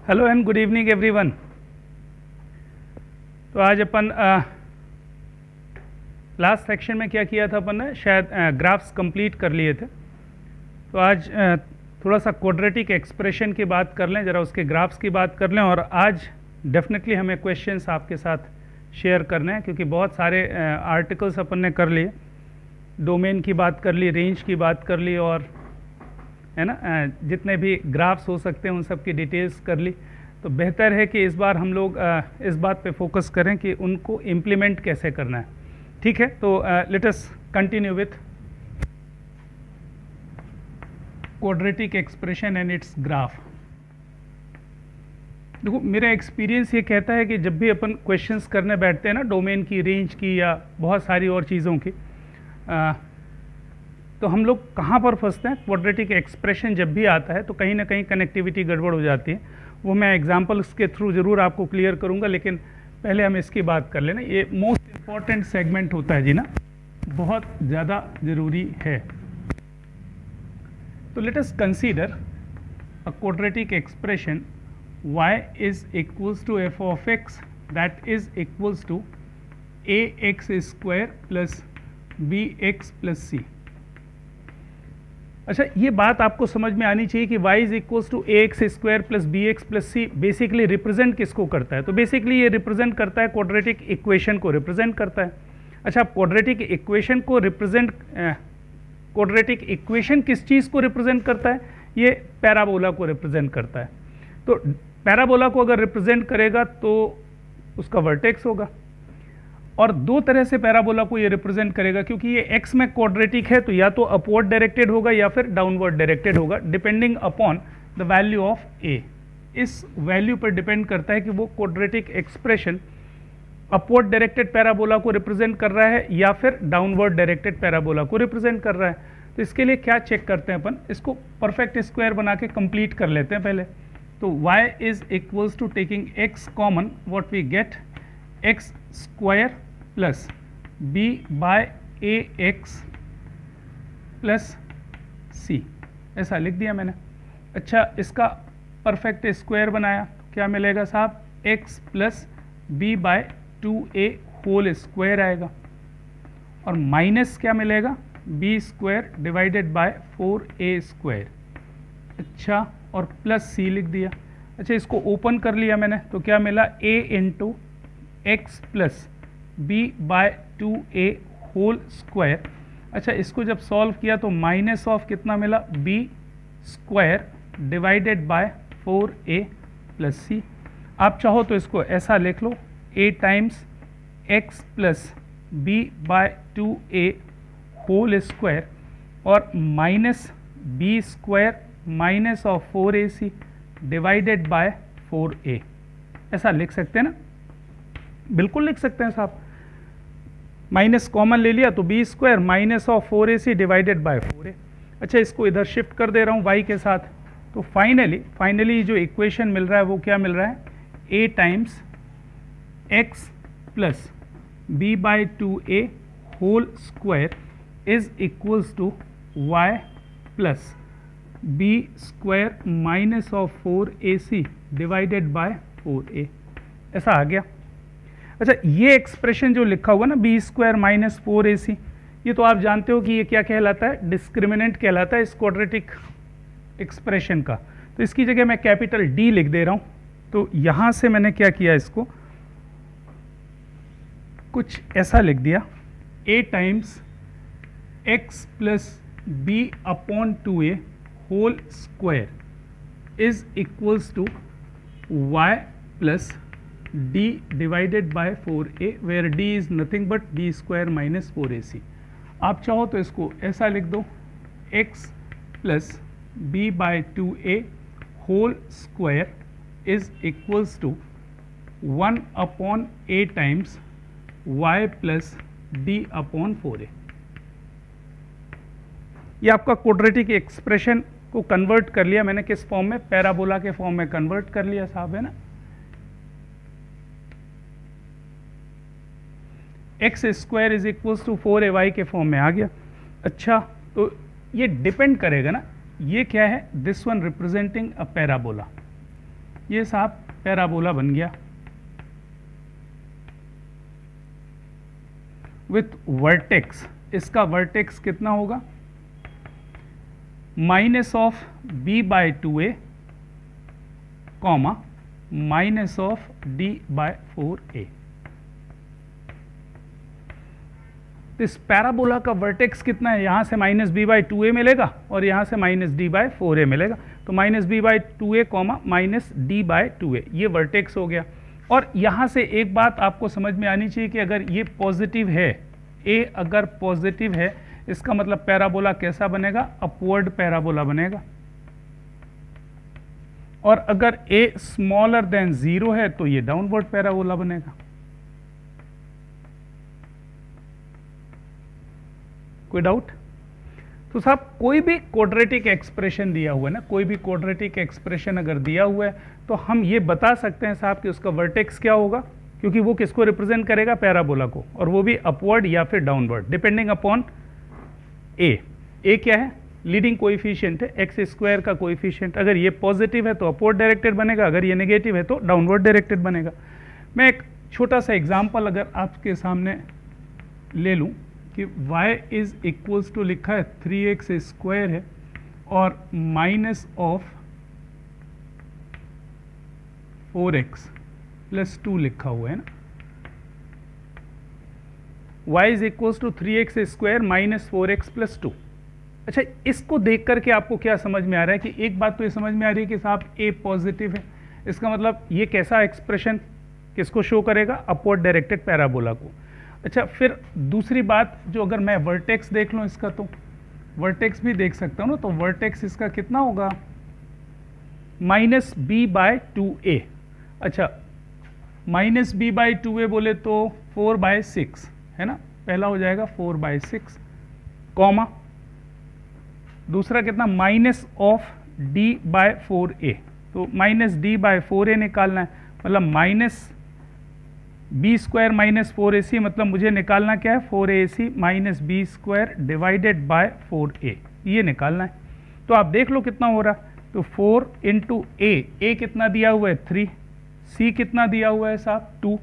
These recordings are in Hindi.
Hello and good evening everyone. तो आज अपन लास्ट सेक्शन में क्या किया था अपन ने, शायद ग्राफ्स कंप्लीट कर लिए थे। तो आज थोड़ा सा क्वाड्रेटिक एक्सप्रेशन की बात कर लें, ज़रा उसके ग्राफ्स की बात कर लें। और आज डेफिनेटली हमें क्वेश्चंस आपके साथ शेयर करने हैं, क्योंकि बहुत सारे आर्टिकल्स अपन ने कर लिए, डोमेन की बात कर ली, रेंज की बात कर ली, और है ना जितने भी ग्राफ्स हो सकते हैं उन सब की डिटेल्स कर ली। तो बेहतर है कि इस बार हम लोग इस बात पे फोकस करें कि उनको इम्प्लीमेंट कैसे करना है। ठीक है, तो let us continue with quadratic expression and it's graph. देखो, मेरा एक्सपीरियंस ये कहता है कि जब भी अपन क्वेश्चंस करने बैठते हैं ना, डोमेन की, रेंज की, या बहुत सारी और चीज़ों की, तो हम लोग कहाँ पर फंसते हैं? क्वाड्रेटिक एक्सप्रेशन जब भी आता है तो कहीं ना कहीं कनेक्टिविटी गड़बड़ हो जाती है। वो मैं एग्जांपल्स के थ्रू ज़रूर आपको क्लियर करूँगा, लेकिन पहले हम इसकी बात कर लेना। ये मोस्ट इम्पॉर्टेंट सेगमेंट होता है जी ना, बहुत ज़्यादा ज़रूरी है। तो let us consider a quadratic expression y is equals to f of x that is equals to ax square plus bx plus c। अच्छा, ये बात आपको समझ में आनी चाहिए कि y is equals to a x square plus b x plus c basically represent किसको करता है? तो बेसिकली ये रिप्रेजेंट करता है क्वाड्रेटिक इक्वेशन को रिप्रेजेंट करता है। अच्छा, क्वाड्रेटिक इक्वेशन को रिप्रेजेंट क्वाड्रेटिक इक्वेशन किस चीज़ को रिप्रेजेंट करता है? ये पैराबोला को रिप्रेजेंट करता है। तो पैराबोला को अगर रिप्रेजेंट करेगा तो उसका वर्टेक्स होगा, और दो तरह से पैराबोला को ये रिप्रेजेंट करेगा, क्योंकि ये एक्स में क्वाड्रेटिक है तो या तो अपवर्ड डायरेक्टेड होगा या फिर डाउनवर्ड डायरेक्टेड होगा, depending upon the value of A. इस वैल्यू पर डिपेंड करता है कि वो quadratic expression upward directed parabola को रिप्रेजेंट कर रहा है या फिर डाउनवर्ड डायरेक्टेड पैराबोला को रिप्रेजेंट कर रहा है। तो इसके लिए क्या चेक करते हैं अपन? इसको परफेक्ट स्क्वायर बना के कंप्लीट कर लेते हैं पहले। तो y is equals to taking x common, what we get x square plus b by A X plus C, ऐसा लिख दिया मैंने। अच्छा, इसका परफेक्ट स्क्वायर बनाया तो क्या मिलेगा साहब? x plus B by 2a whole square आएगा, और माइनस क्या मिलेगा? b square divided by 4a square. अच्छा, और प्लस सी लिख दिया। अच्छा, इसको ओपन कर लिया मैंने तो क्या मिला? a into x plus B by 2a whole square. अच्छा, इसको जब सॉल्व किया तो माइनस ऑफ कितना मिला? b square divided by 4a plus C. आप चाहो तो इसको ऐसा लिख लो, a times x plus B by 2a whole square, और minus b square minus of 4ac divided by 4a। ऐसा लिख सकते हैं ना? बिल्कुल लिख सकते हैं साहब। माइनस कॉमन ले लिया तो b square minus of 4ac divided by 4a। अच्छा, इसको इधर शिफ्ट कर दे रहा हूँ y के साथ, तो फाइनली जो इक्वेशन मिल रहा है वो क्या मिल रहा है? a times x plus B by 2a whole square is equals to y plus b square minus of 4ac divided by 4a। ऐसा आ गया। अच्छा, ये एक्सप्रेशन जो लिखा हुआ ना, b स्क्वायर माइनस 4ac, ये तो आप जानते हो कि ये क्या कहलाता है? डिस्क्रिमिनेंट कहलाता है इस क्वाड्रेटिक एक्सप्रेशन का। तो इसकी जगह मैं कैपिटल D लिख दे रहा हूँ। तो यहाँ से मैंने क्या किया, इसको कुछ ऐसा लिख दिया, a times x plus b upon 2a whole square is equals to y plus d divided by 4a, where d is nothing but b square minus 4ac। आप चाहो तो इसको ऐसा लिख दो, x plus b by 2a whole square is equals to 1 upon a times y plus d upon 4a। ये आपका क्वाड्रेटिक एक्सप्रेशन को कन्वर्ट कर लिया मैंने किस फॉर्म में? पैराबोला के फॉर्म में कन्वर्ट कर लिया साहब, है ना। X square is equals to 4ay के फॉर्म में आ गया। अच्छा, तो ये डिपेंड करेगा ना, ये क्या है? This one representing a parabola, ये साहब पैराबोला बन गया विथ वर्टेक्स। इसका वर्टेक्स कितना होगा, minus of b by 2a comma minus of d by 4a। तो इस पैराबोला का वर्टेक्स कितना है, यहां से माइनस बी बाई 2a मिलेगा और यहां से माइनस डी बाय 4a मिलेगा। तो minus b by 2a comma minus d by 2a ये वर्टेक्स हो गया। और यहां से एक बात आपको समझ में आनी चाहिए कि अगर ये पॉजिटिव है, a अगर पॉजिटिव है, इसका मतलब पैराबोला कैसा बनेगा, अपवर्ड पैराबोला बनेगा। और अगर a स्मॉलर देन 0 है तो ये डाउनवर्ड पैराबोला बनेगा। कोई डाउट? तो साहब कोई भी क्वाड्रेटिक एक्सप्रेशन दिया हुआ है ना, कोई भी क्वाड्रेटिक एक्सप्रेशन अगर दिया हुआ है तो हम ये बता सकते हैं साहब कि उसका वर्टेक्स क्या होगा, क्योंकि वो किसको रिप्रेजेंट करेगा, पैराबोला को, और वो भी अपवर्ड या फिर डाउनवर्ड डिपेंडिंग अपॉन ए क्या है, लीडिंग कोएफिशिएंट है, एक्स स्क्वायर का कोएफिशिएंट। अगर ये पॉजिटिव है तो अपवर्ड डायरेक्टेड बनेगा, अगर ये नेगेटिव है तो डाउनवर्ड डायरेक्टेड बनेगा। मैं एक छोटा सा एग्जाम्पल अगर आपके सामने ले लूँ कि y इज इक्वल्स टू लिखा है 3x स्क्वायर है और माइनस ऑफ 4x प्लस 2 लिखा हुआ है ना, y is equals to 3x square minus 4x plus 2। अच्छा, इसको देख करके आपको क्या समझ में आ रहा है कि एक बात तो ये समझ में आ रही है कि साहब a पॉजिटिव है, इसका मतलब ये कैसा एक्सप्रेशन किसको शो करेगा, अपवर्ड डायरेक्टेड पैराबोला को। अच्छा, फिर दूसरी बात जो अगर मैं वर्टेक्स देख लूँ इसका, तो वर्टेक्स भी देख सकता हूँ ना, तो वर्टेक्स इसका कितना होगा, माइनस बी बाय 2a। अच्छा, माइनस बी बाय 2a बोले तो 4 बाय 6 है ना, पहला हो जाएगा 4 बाय 6 कॉमा दूसरा कितना, minus of d by 4a। तो माइनस d बाय 4a निकालना है, मतलब minus b square minus 4ac, मतलब मुझे निकालना क्या है, 4ac minus b square divided by 4a, ये निकालना है। तो आप देख लो कितना हो रहा है, तो 4 इंटू a कितना दिया हुआ है 3, c कितना दिया हुआ है साहब 2,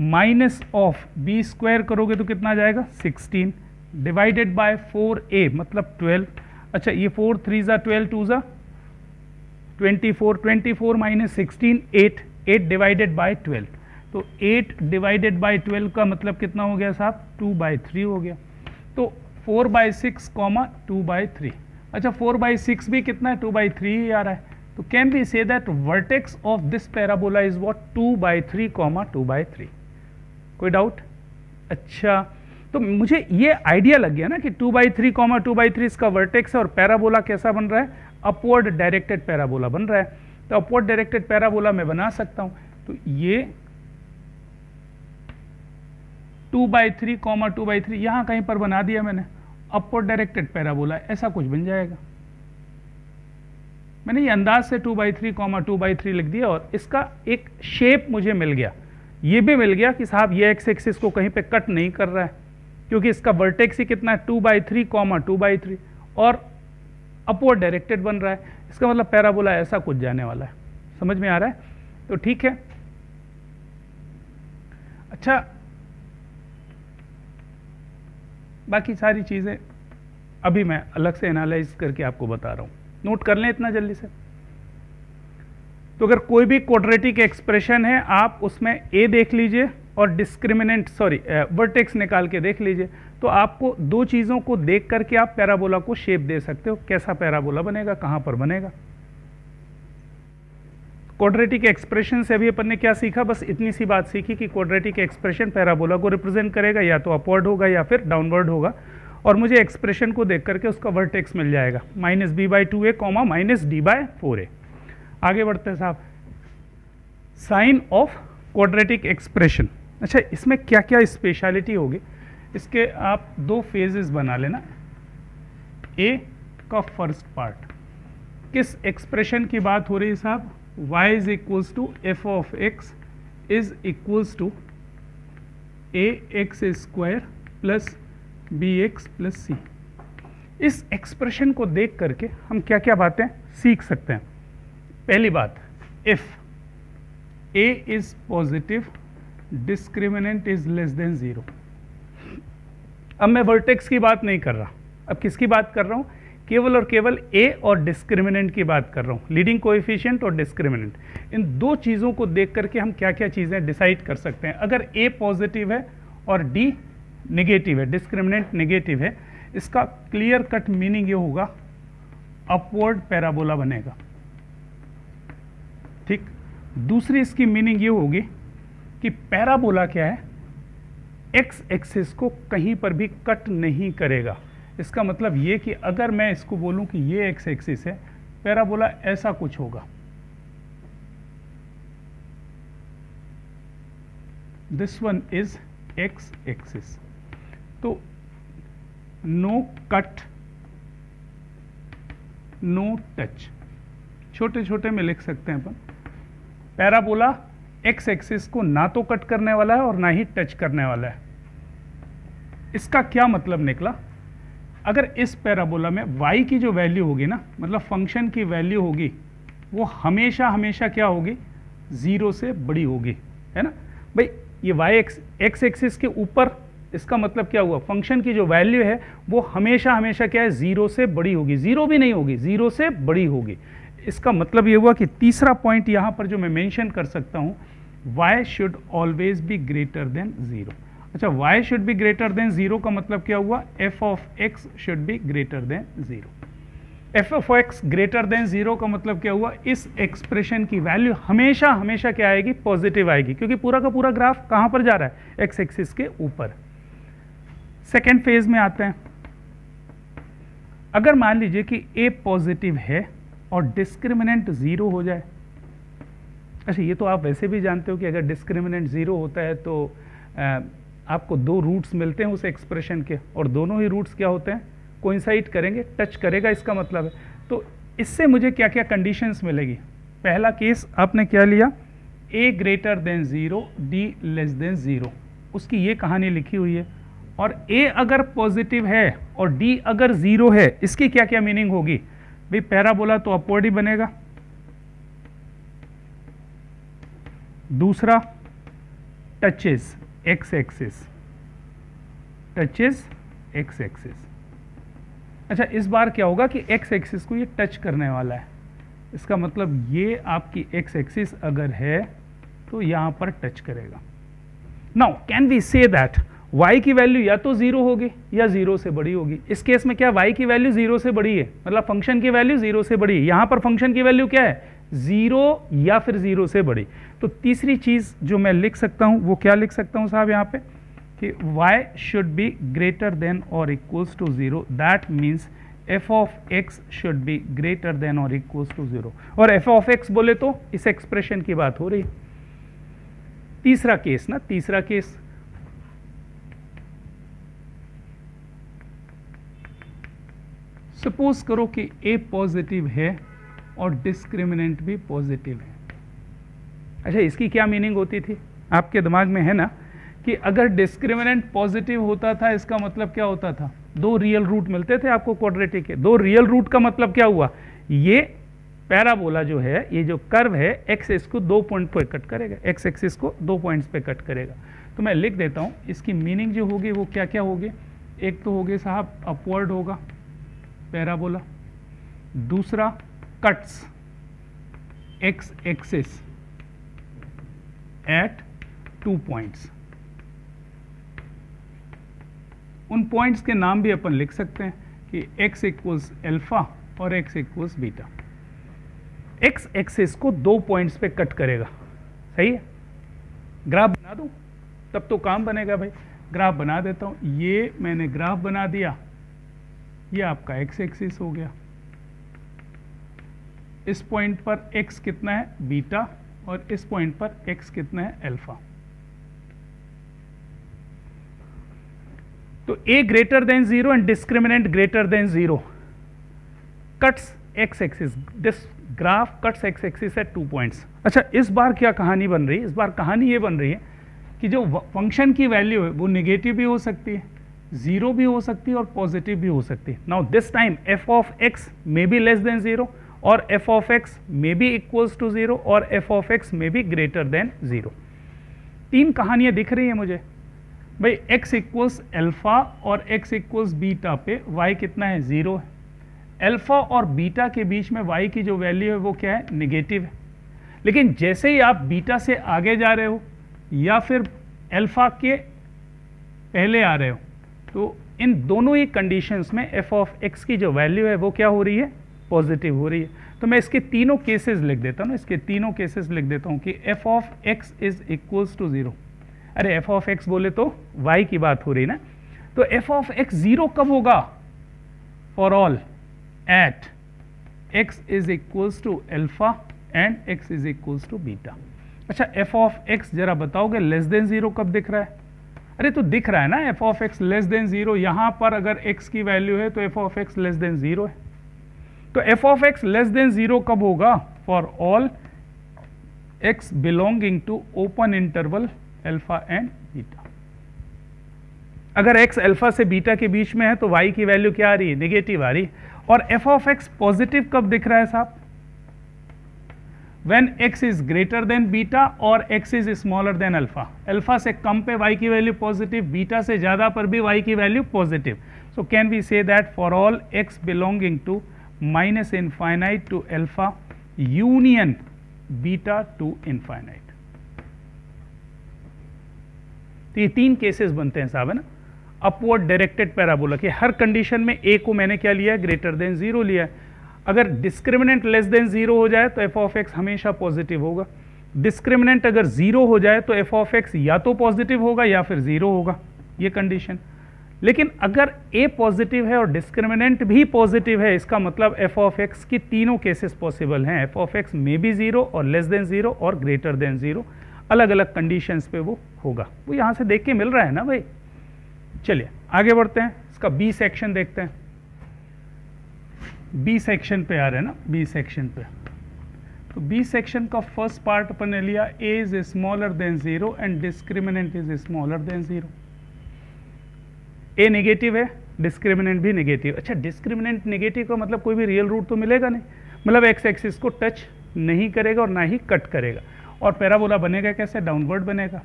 माइनस ऑफ बी स्क्वायर करोगे तो कितना आ जाएगा 16 डिवाइडेड बाय 4a मतलब 12। अच्छा, ये 4 3 ज़ा 12 2 ज़ा 24, 24 माइनस 16 8 डिवाइडेड बाय 12। तो 8 डिवाइडेड बाय 12 का मतलब कितना हो गया साहब 2/3 हो गया। तो 4/6 कॉमा 2/3। अच्छा, 4/6 भी कितना है 2/3 ही आ रहा है। तो can be say that vertex of this parabola is what 2/3 comma 2/3। कोई डाउट? अच्छा, तो मुझे ये आइडिया लग गया ना कि 2/3 कॉमा 2/3 इसका वर्टेक्स है और पैराबोला कैसा बन रहा है, अपवर्ड डायरेक्टेड पैराबोला बन रहा है। तो अपवर्ड डायरेक्टेड पैराबोला मैं बना सकता हूं, तो ये 2/3 कॉमा 2/3 यहां कहीं पर बना दिया मैंने, अपवर्ड डायरेक्टेड पैराबोला ऐसा कुछ बन जाएगा। मैंने ये अंदाज से 2/3 कॉमा 2/3 लिख दिया और इसका एक शेप मुझे मिल गया। ये भी मिल गया कि साहब ये एक्स एक्सिस को कहीं पे कट नहीं कर रहा है, क्योंकि इसका वर्टेक्स ही कितना है 2/3 कॉमा 2/3 और अपवर्ड डायरेक्टेड बन रहा है। इसका मतलब पैराबोला ऐसा कुछ जाने वाला है। समझ में आ रहा है? तो ठीक है। अच्छा, बाकी सारी चीज़ें अभी मैं अलग से एनालाइज करके आपको बता रहा हूँ, नोट कर लें इतना जल्दी से। तो अगर कोई भी क्वाड्रेटिक एक्सप्रेशन है आप उसमें a देख लीजिए और डिस्क्रिमिनेंट वर्टेक्स निकाल के देख लीजिए, तो आपको दो चीज़ों को देख करके आप पैराबोला को शेप दे सकते हो, कैसा पैराबोला बनेगा, कहाँ पर बनेगा। क्वाड्रेटिक एक्सप्रेशन से अभी अपन ने क्या सीखा, बस इतनी सी बात सीखी कि क्वाड्रेटिक एक्सप्रेशन पैराबोला को रिप्रेजेंट करेगा, या तो अपवर्ड होगा या फिर डाउनवर्ड होगा, और मुझे एक्सप्रेशन को देख करके उसका वर्टेक्स मिल जाएगा -b/2a कॉमा -d/4a। आगे बढ़ते हैं साहब, साइन ऑफ क्वाड्रेटिक एक्सप्रेशन। अच्छा, इसमें क्या क्या स्पेशलिटी होगी, इसके आप दो फेजेस बना लेना। ए का फर्स्ट पार्ट, किस एक्सप्रेशन की बात हो रही है साहब, y is equals to f of x is equals to ax² plus bx plus c। इस एक्सप्रेशन को देख करके हम क्या क्या बातें सीख सकते हैं। पहली बात, if a is positive discriminant is less than 0। अब मैं वर्टेक्स की बात नहीं कर रहा, अब किसकी बात कर रहा हूं? केवल और केवल a और डिस्क्रिमिनेंट की बात कर रहा हूं, लीडिंग कोएफिशिएंट और डिस्क्रिमिनेंट। इन दो चीज़ों को देख करके हम क्या क्या चीज़ें डिसाइड कर सकते हैं। अगर a पॉजिटिव है और d नेगेटिव है, डिस्क्रिमिनेंट नेगेटिव है, इसका क्लियर कट मीनिंग ये होगा अपवर्ड पैराबोला बनेगा। ठीक, दूसरी इसकी मीनिंग ये होगी कि पैराबोला क्या है, एक्स एक्सिस को कहीं पर भी कट नहीं करेगा। इसका मतलब ये कि अगर मैं इसको बोलूं कि ये एक्स एक्सिस है, पैराबोला ऐसा कुछ होगा, this one is x axis, तो नो कट नो टच, छोटे छोटे में लिख सकते हैं अपन। पैराबोला एक्स एक्सिस को ना तो कट करने वाला है और ना ही टच करने वाला है। इसका क्या मतलब निकला? अगर इस पैराबोला में y की जो वैल्यू होगी ना, मतलब फंक्शन की वैल्यू होगी, वो हमेशा हमेशा क्या होगी, 0 से बड़ी होगी, है ना भाई। ये y एक्स एक्सिस के ऊपर, इसका मतलब क्या हुआ, फंक्शन की जो वैल्यू है वो हमेशा हमेशा क्या है, 0 से बड़ी होगी, 0 भी नहीं होगी, 0 से बड़ी होगी। इसका मतलब ये हुआ कि तीसरा पॉइंट यहां पर जो मैं मेंशन कर सकता हूं, y should always be greater than 0। अच्छा, y should be greater than 0 का मतलब क्या हुआ, f of x should be greater than 0। f of x greater than 0 का मतलब क्या हुआ, इस एक्सप्रेशन की वैल्यू हमेशा हमेशा क्या आएगी, पॉजिटिव आएगी, क्योंकि पूरा का पूरा ग्राफ कहां पर जा रहा है, एक्स एक्सिस के ऊपर। सेकेंड फेज में आते हैं। अगर मान लीजिए कि a पॉजिटिव है और डिस्क्रिमिनेंट 0 हो जाए। अच्छा, ये तो आप वैसे भी जानते हो कि अगर डिस्क्रिमिनेंट 0 होता है तो आपको दो रूट्स मिलते हैं उस एक्सप्रेशन के, और दोनों ही रूट्स क्या होते हैं, कोइंसाइड करेंगे, टच करेगा, इसका मतलब है। तो इससे मुझे क्या क्या कंडीशंस मिलेगी? पहला केस आपने क्या लिया, a greater than 0 d less than 0, उसकी ये कहानी लिखी हुई है। और a अगर पॉजिटिव है और d अगर 0 है, इसकी क्या क्या मीनिंग होगी भाई, पैराबोला तो अपवर्ड ही बनेगा। दूसरा, touches x axis, touches x axis. अच्छा, इस बार क्या होगा कि एक्स एक्सिस को ये टच करने वाला है, इसका मतलब ये आपकी एक्स एक्सिस अगर है तो यहां पर टच करेगा। Now can we say that y की वैल्यू या तो 0 होगी या 0 से बड़ी होगी। इस केस में क्या y की वैल्यू 0 से बड़ी है, मतलब फंक्शन की वैल्यू 0 से बड़ी है। यहां पर फंक्शन की वैल्यू क्या है, 0 या फिर 0 से बड़ी। तो तीसरी चीज जो मैं लिख सकता हूं वो क्या लिख सकता हूं साहब, यहां पे कि y should be greater than और equals to 0, that means f of x should be greater than और इक्वल्स टू 0। और f ऑफ x बोले तो इस एक्सप्रेशन की बात हो रही है। तीसरा केस ना, तीसरा केस, सपोज करो कि a पॉजिटिव है और डिस्क्रिमिनेंट भी पॉजिटिव है। अच्छा, इसकी क्या मीनिंग होती थी आपके दिमाग में है ना, कि अगर डिस्क्रिमिनेंट पॉजिटिव होता था, इसका मतलब क्या होता था, दो रियल रूट मिलते थे आपको क्वाड्रेटिक के। दो रियल रूट का मतलब क्या हुआ, ये पैराबोला जो है, ये जो कर्व है, एक्स इसको 2 पॉइंट पे कट करेगा, एक्स एक्सिस को 2 पॉइंट्स पे कट करेगा। तो मैं लिख देता हूं, इसकी मीनिंग जो होगी वो क्या क्या होगी। एक तो होगी साहब अपवर्ड होगा पैराबोला, दूसरा cuts x axis at 2 points. उन पॉइंट्स के नाम भी अपन लिख सकते हैं कि x इक्वल्स एल्फा और x इक्वल्स बीटा। x एक्सिस को 2 पॉइंट्स पे कट करेगा, सही है। ग्राफ बना दूं तब तो काम बनेगा भाई। ग्राफ बना देता हूं, ये मैंने ग्राफ बना दिया, ये आपका x एक्सिस हो गया। इस पॉइंट पर x कितना है, बीटा, और इस पॉइंट पर x कितना है, अल्फा। तो a greater than 0 and discriminant greater than 0 cuts x axis, this graph cuts x axis at 2 points. अच्छा, इस बार क्या कहानी बन रही है, इस बार कहानी ये बन रही है कि जो फंक्शन की वैल्यू है वो नेगेटिव भी हो सकती है, 0 भी हो सकती है और पॉजिटिव भी हो सकती है। Now this time f of x may be less than 0 और f of x may be equals to 0 और f of x may be greater than 0। तीन कहानियां दिख रही हैं मुझे भाई, x इक्वल्स अल्फा और x इक्वल्स बीटा पे y कितना है 0 है। अल्फा और बीटा के बीच में y की जो वैल्यू है वो क्या है नेगेटिव है। लेकिन जैसे ही आप बीटा से आगे जा रहे हो या फिर अल्फा के पहले आ रहे हो तो इन दोनों ही कंडीशंस में एफ ऑफ एक्स की जो वैल्यू है वो क्या हो रही है पॉजिटिव हो रही है। तो मैं इसके तीनों केसेस लिख देता हूँ, इसके तीनों केसेस लिख देता हूँ कि f of x is equals to 0। अरे एफ ऑफ एक्स बोले तो y की बात हो रही ना, तो एफ ऑफ एक्स 0 कब होगा for all at x is equals to alpha and x is equals to beta. अच्छा एफ ऑफ एक्स जरा बताओगे लेस देन 0 कब दिख रहा है? अरे तो दिख रहा है ना f of x less than 0, यहां पर अगर x की वैल्यू है तो f of x less than 0 है। तो f of x less than 0 कब होगा for all x belonging to open interval alpha and beta. अगर x अल्फा से बीटा के बीच में है तो y की वैल्यू क्या आ रही है नेगेटिव आ रही है। और एफ ऑफ एक्स पॉजिटिव कब दिख रहा है साहब? when x is greater than beta और x is smaller than alpha. Alpha से कम पे y की वैल्यू पॉजिटिव, बीटा से ज्यादा पर भी y की value positive. So can we say that for all x belonging to minus infinite to alpha union beta to infinite. तो ये तीन केसेस बनते हैं साहब है ना अपवर्ड डायरेक्टेड पैराबोला के। हर कंडीशन में a को मैंने क्या लिया है ग्रेटर देन 0 लिया है। अगर डिस्क्रिमिनेंट लेस देन 0 हो जाए तो एफ ऑफ एक्स हमेशा पॉजिटिव होगा। डिस्क्रिमिनेंट अगर 0 हो जाए तो एफ ऑफ एक्स या तो पॉजिटिव होगा या फिर 0 होगा, ये कंडीशन। लेकिन अगर a पॉजिटिव है और डिस्क्रिमिनेंट भी पॉजिटिव है, इसका मतलब एफ ऑफ एक्स की तीनों केसेस पॉसिबल हैं। F of x may B 0 और लेस देन 0 और ग्रेटर देन 0, अलग अलग कंडीशंस पे वो होगा। वो यहाँ से देख के मिल रहा है ना भाई। चलिए आगे बढ़ते हैं, इसका बी सेक्शन देखते हैं। बी सेक्शन पे आ रहे हैं ना, बी सेक्शन पे। तो बी सेक्शन का फर्स्ट पार्ट अपन ने लिया a is smaller than 0 and discriminant is smaller than 0। a negative है, डिस्क्रिमिनेंट भी नेगेटिव। अच्छा डिस्क्रिमिनेंट नेगेटिव का मतलब कोई भी रियल रूट तो मिलेगा नहीं, मतलब एक्स एक्सिस को टच नहीं करेगा और ना ही कट करेगा। और पैराबोला बनेगा कैसे? डाउनवर्ड बनेगा।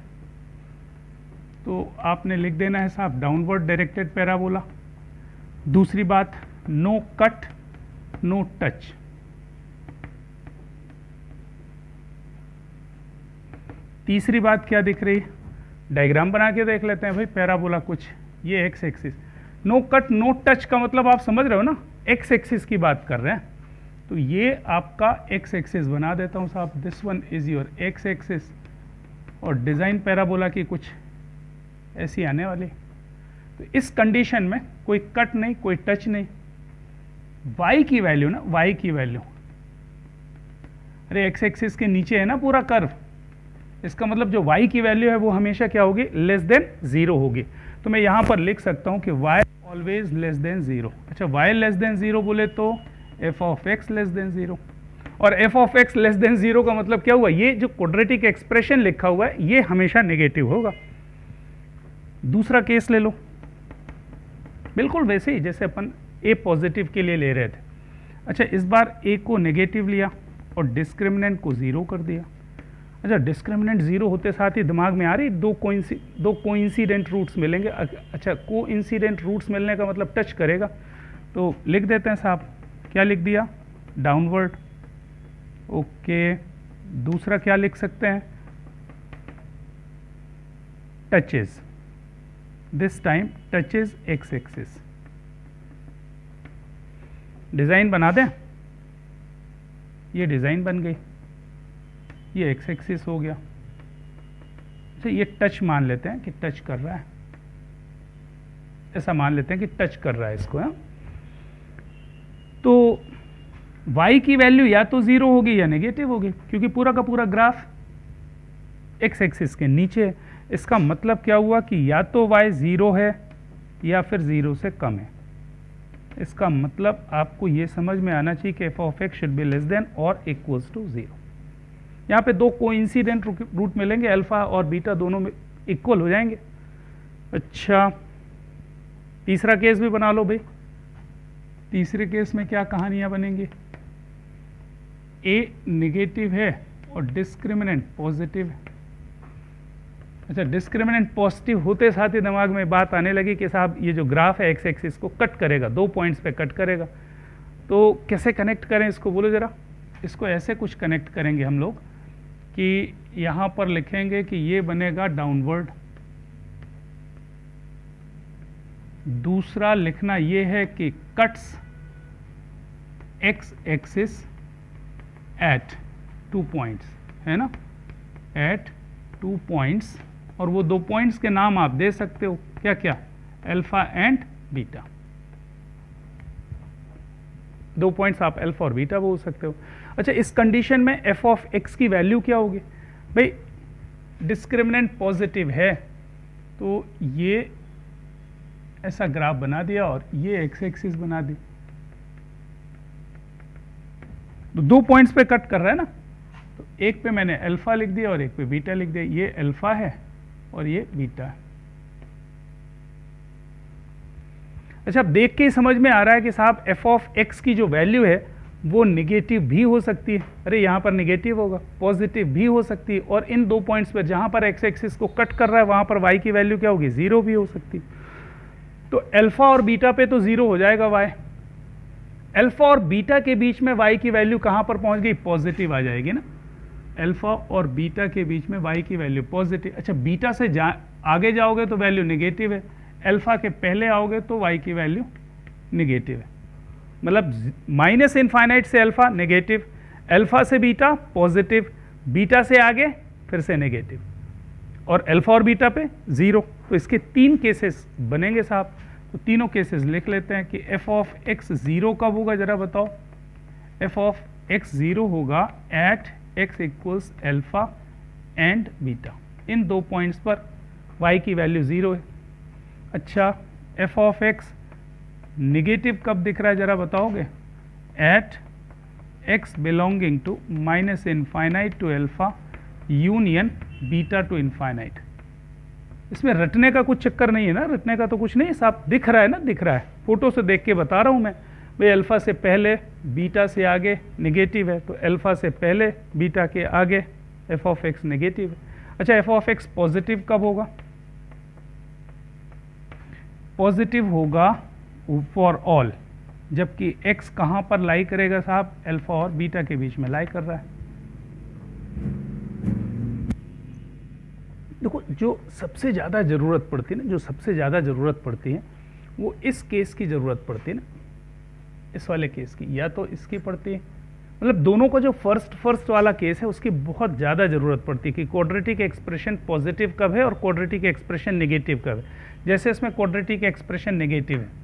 तो आपने लिख देना है साहब डाउनवर्ड डायरेक्टेड पैराबोला। दूसरी बात नो कट नो टच। तीसरी बात क्या दिख रही? डायग्राम बना के देख लेते हैं भाई पैराबोला कुछ। ये x axis, no cut no touch का मतलब आप समझ रहे हो ना, एक्स एक्सिस की बात कर रहे हैं। तो ये आपका एक्स एक्सिस बना देता हूं साहब, this one is your x axis. और डिजाइन पैराबोला की कुछ ऐसी आने वाली। तो इस कंडीशन में कोई कट नहीं कोई टच नहीं। y की वैल्यू ना, y की वैल्यू, अरे एक्स एक्सिस के नीचे है ना पूरा कर्व, इसका मतलब जो y की वैल्यू है वो हमेशा क्या होगी लेस देन 0 होगी। तो मैं यहां पर लिख सकता हूं कि y ऑलवेज लेस देन 0। अच्छा y लेस देन 0 बोले तो f of x less than 0, और f of x less than 0 का मतलब क्या हुआ? ये जो क्वाड्रेटिक एक्सप्रेशन लिखा हुआ है ये हमेशा नेगेटिव होगा। दूसरा केस ले लो, बिल्कुल वैसे ही जैसे अपन a पॉजिटिव के लिए ले रहे थे। अच्छा इस बार a को नेगेटिव लिया और डिस्क्रिमिनेंट को 0 कर दिया। अच्छा डिस्क्रिमिनेंट 0 होते साथ ही दिमाग में आ रही दो कोइंसिडेंट रूट्स मिलेंगे। अच्छा कोइंसिडेंट रूट्स मिलने का मतलब टच करेगा, तो लिख देते हैं साहब, क्या लिख दिया? डाउनवर्ड। ओके, दूसरा क्या लिख सकते हैं? Touches, this time touches x axis. Design बना दें, ये डिजाइन बन गई, ये एक्स एक्सिस हो गया। अच्छा ये टच मान लेते हैं कि टच कर रहा है, ऐसा मान लेते हैं कि टच कर रहा है इसको है? तो y की वैल्यू या तो 0 होगी या नेगेटिव होगी, क्योंकि पूरा का पूरा ग्राफ एक्स एक्सिस के नीचे है। इसका मतलब क्या हुआ कि या तो y 0 है या फिर 0 से कम है। इसका मतलब आपको ये समझ में आना चाहिए कि f of x should B less then और इक्वल्स टू 0। यहाँ पे दो कोइंसिडेंट रूट मिलेंगे, अल्फा और बीटा दोनों में इक्वल हो जाएंगे। अच्छा तीसरा केस भी बना लो भाई। तीसरे केस में क्या कहानियां बनेंगी? ए निगेटिव है और डिस्क्रिमिनेंट पॉजिटिव है। अच्छा, डिस्क्रिमिनेंट पॉजिटिव होते साथ ही दिमाग में बात आने लगी कि साहब ये जो ग्राफ है एक्स एक्सिस को कट करेगा, 2 पॉइंट्स पे कट करेगा, तो कैसे कनेक्ट करें इसको, बोलो ज़रा। इसको ऐसे कुछ कनेक्ट करेंगे हम लोग कि यहाँ पर लिखेंगे कि ये बनेगा डाउनवर्ड। दूसरा लिखना ये है कि cuts x axis at 2 points, है ना, एट 2 पॉइंट्स, और वो 2 पॉइंट्स के नाम आप दे सकते हो, क्या क्या, अल्फा एंड बीटा। 2 पॉइंट्स आप अल्फा और बीटा बोल सकते हो। अच्छा, इस कंडीशन में एफ ऑफ एक्स की वैल्यू क्या होगी भाई, डिस्क्रिमिनेंट पॉजिटिव है तो ये ऐसा ग्राफ बना दिया और ये एक्स एक्सिस बना दी, तो 2 पॉइंट्स पे कट कर रहा है ना, तो एक पे मैंने अल्फा लिख दिया और एक पे बीटा लिख दिया, ये अल्फा है और ये बीटा है। अच्छा, अब देख के ही समझ में आ रहा है कि साहब एफ ऑफ एक्स की जो वैल्यू है वो निगेटिव भी हो सकती है, अरे यहाँ पर निगेटिव होगा, पॉजिटिव भी हो सकती है, और इन 2 पॉइंट्स पर जहाँ पर एक्स एक्सिस को कट कर रहा है वहाँ पर वाई की वैल्यू क्या होगी, 0 भी हो सकती है। तो अल्फा और बीटा पे तो 0 हो जाएगा वाई, अल्फा और बीटा के बीच में वाई की वैल्यू कहाँ पर पहुँच गई, पॉजिटिव आ जाएगी ना, अल्फा और बीटा के बीच में वाई की वैल्यू पॉजिटिव। अच्छा, बीटा से आगे जाओगे तो वैल्यू निगेटिव है, अल्फा के पहले आओगे तो वाई की वैल्यू निगेटिव है, मतलब माइनस इनफाइनाइट से अल्फा निगेटिव, अल्फा से बीटा पॉजिटिव, बीटा से आगे फिर से नेगेटिव, और अल्फा और बीटा पे 0। तो इसके 3 केसेस बनेंगे साहब, तो तीनों केसेस लिख लेते हैं कि एफ ऑफ एक्स 0 कब होगा, जरा बताओ। एफ ऑफ एक्स 0 होगा at x equals alpha and beta, इन 2 पॉइंट्स पर y की वैल्यू 0 है। अच्छा, एफ ऑफ एक्स निगेटिव कब दिख रहा है, जरा बताओगे, at x belonging to minus infinite to alpha union beta to infinite. इसमें रटने का कुछ चक्कर नहीं है ना, रटने का तो कुछ नहीं, साफ दिख रहा है ना, दिख रहा है, फोटो से देख के बता रहा हूँ मैं भाई, अल्फा से पहले बीटा से आगे नेगेटिव है, तो अल्फा से पहले बीटा के आगे एफ ऑफ एक्स नेगेटिव है। अच्छा, एफ ऑफ एक्स पॉजिटिव कब होगा, पॉजिटिव होगा फॉर ऑल, जबकि x कहाँ पर लाई करेगा साहब, अल्फा और बीटा के बीच में लाई कर रहा है। देखो, जो सबसे ज़्यादा ज़रूरत पड़ती है ना, जो सबसे ज़्यादा ज़रूरत पड़ती है वो इस केस की ज़रूरत पड़ती है ना, इस वाले केस की, या तो इसकी पड़ती है, मतलब दोनों का जो फर्स्ट वाला केस है उसकी बहुत ज़्यादा ज़रूरत पड़ती है कि क्वाड्रेटिक एक्सप्रेशन पॉजिटिव कब है और क्वाड्रेटिक एक्सप्रेशन नेगेटिव कब है। जैसे इसमें क्वाड्रेटिक एक्सप्रेशन नेगेटिव है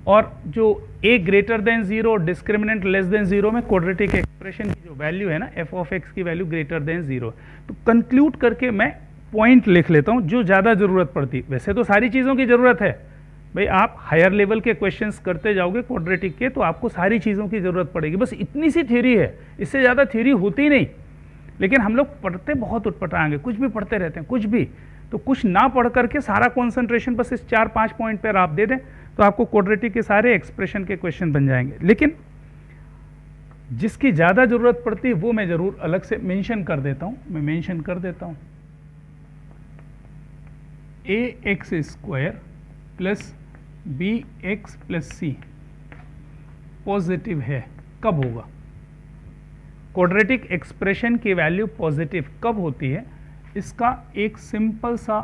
और जो a ग्रेटर देन 0 और डिस्क्रिमिनेंट लेस देन 0 में क्वाड्रेटिक एक्सप्रेशन की जो वैल्यू है ना, एफ ऑफ एक्स की वैल्यू ग्रेटर देन 0। तो कंक्लूड करके मैं पॉइंट लिख लेता हूँ जो ज़्यादा ज़रूरत पड़ती। वैसे तो सारी चीज़ों की ज़रूरत है भाई, आप हायर लेवल के क्वेश्चंस करते जाओगे क्वाड्रेटिक के तो आपको सारी चीज़ों की ज़रूरत पड़ेगी, बस इतनी सी थ्योरी है, इससे ज़्यादा थ्योरी होती नहीं। लेकिन हम लोग पढ़ते बहुत उटपटाएंगे, कुछ भी पढ़ते रहते हैं, कुछ भी, तो कुछ ना पढ़ करके सारा कॉन्सेंट्रेशन बस इस 4-5 पॉइंट पर आप दे दें तो आपको क्वाड्रेटिक के सारे एक्सप्रेशन के क्वेश्चन बन जाएंगे। लेकिन जिसकी ज़्यादा ज़रूरत पड़ती है वो मैं ज़रूर अलग से मेंशन कर देता हूँ, मैं मेंशन कर देता हूँ। ax² plus bx plus c positive है, कब होगा? क्वाड्रेटिक एक्सप्रेशन की वैल्यू पॉजिटिव कब होती है, इसका एक सिंपल सा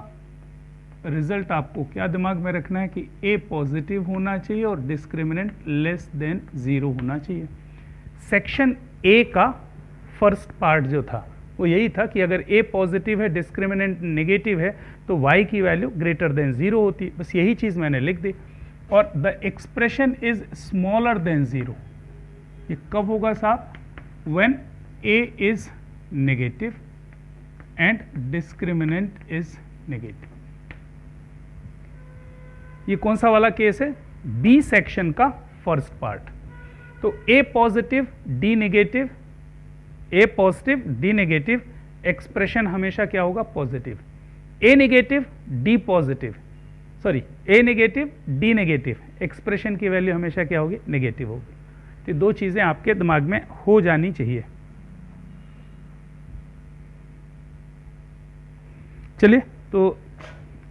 रिजल्ट आपको क्या दिमाग में रखना है कि a पॉजिटिव होना चाहिए और डिस्क्रिमिनेंट लेस देन 0 होना चाहिए। सेक्शन a का फर्स्ट पार्ट जो था वो यही था कि अगर a पॉजिटिव है, डिस्क्रिमिनेंट नेगेटिव है, तो y की वैल्यू ग्रेटर देन 0 होती, बस यही चीज़ मैंने लिख दी। और the expression is smaller than 0, ये कब होगा साहब? When a is negative and discriminant is negative. ये कौन सा वाला केस है? बी सेक्शन का फर्स्ट पार्ट। तो a positive D negative, a positive D negative, expression हमेशा क्या होगा? Positive. a negative D positive, sorry a negative D negative, expression की वैल्यू हमेशा क्या होगी? नेगेटिव होगी। ये दो चीज़ें आपके दिमाग में हो जानी चाहिए। चलिए, तो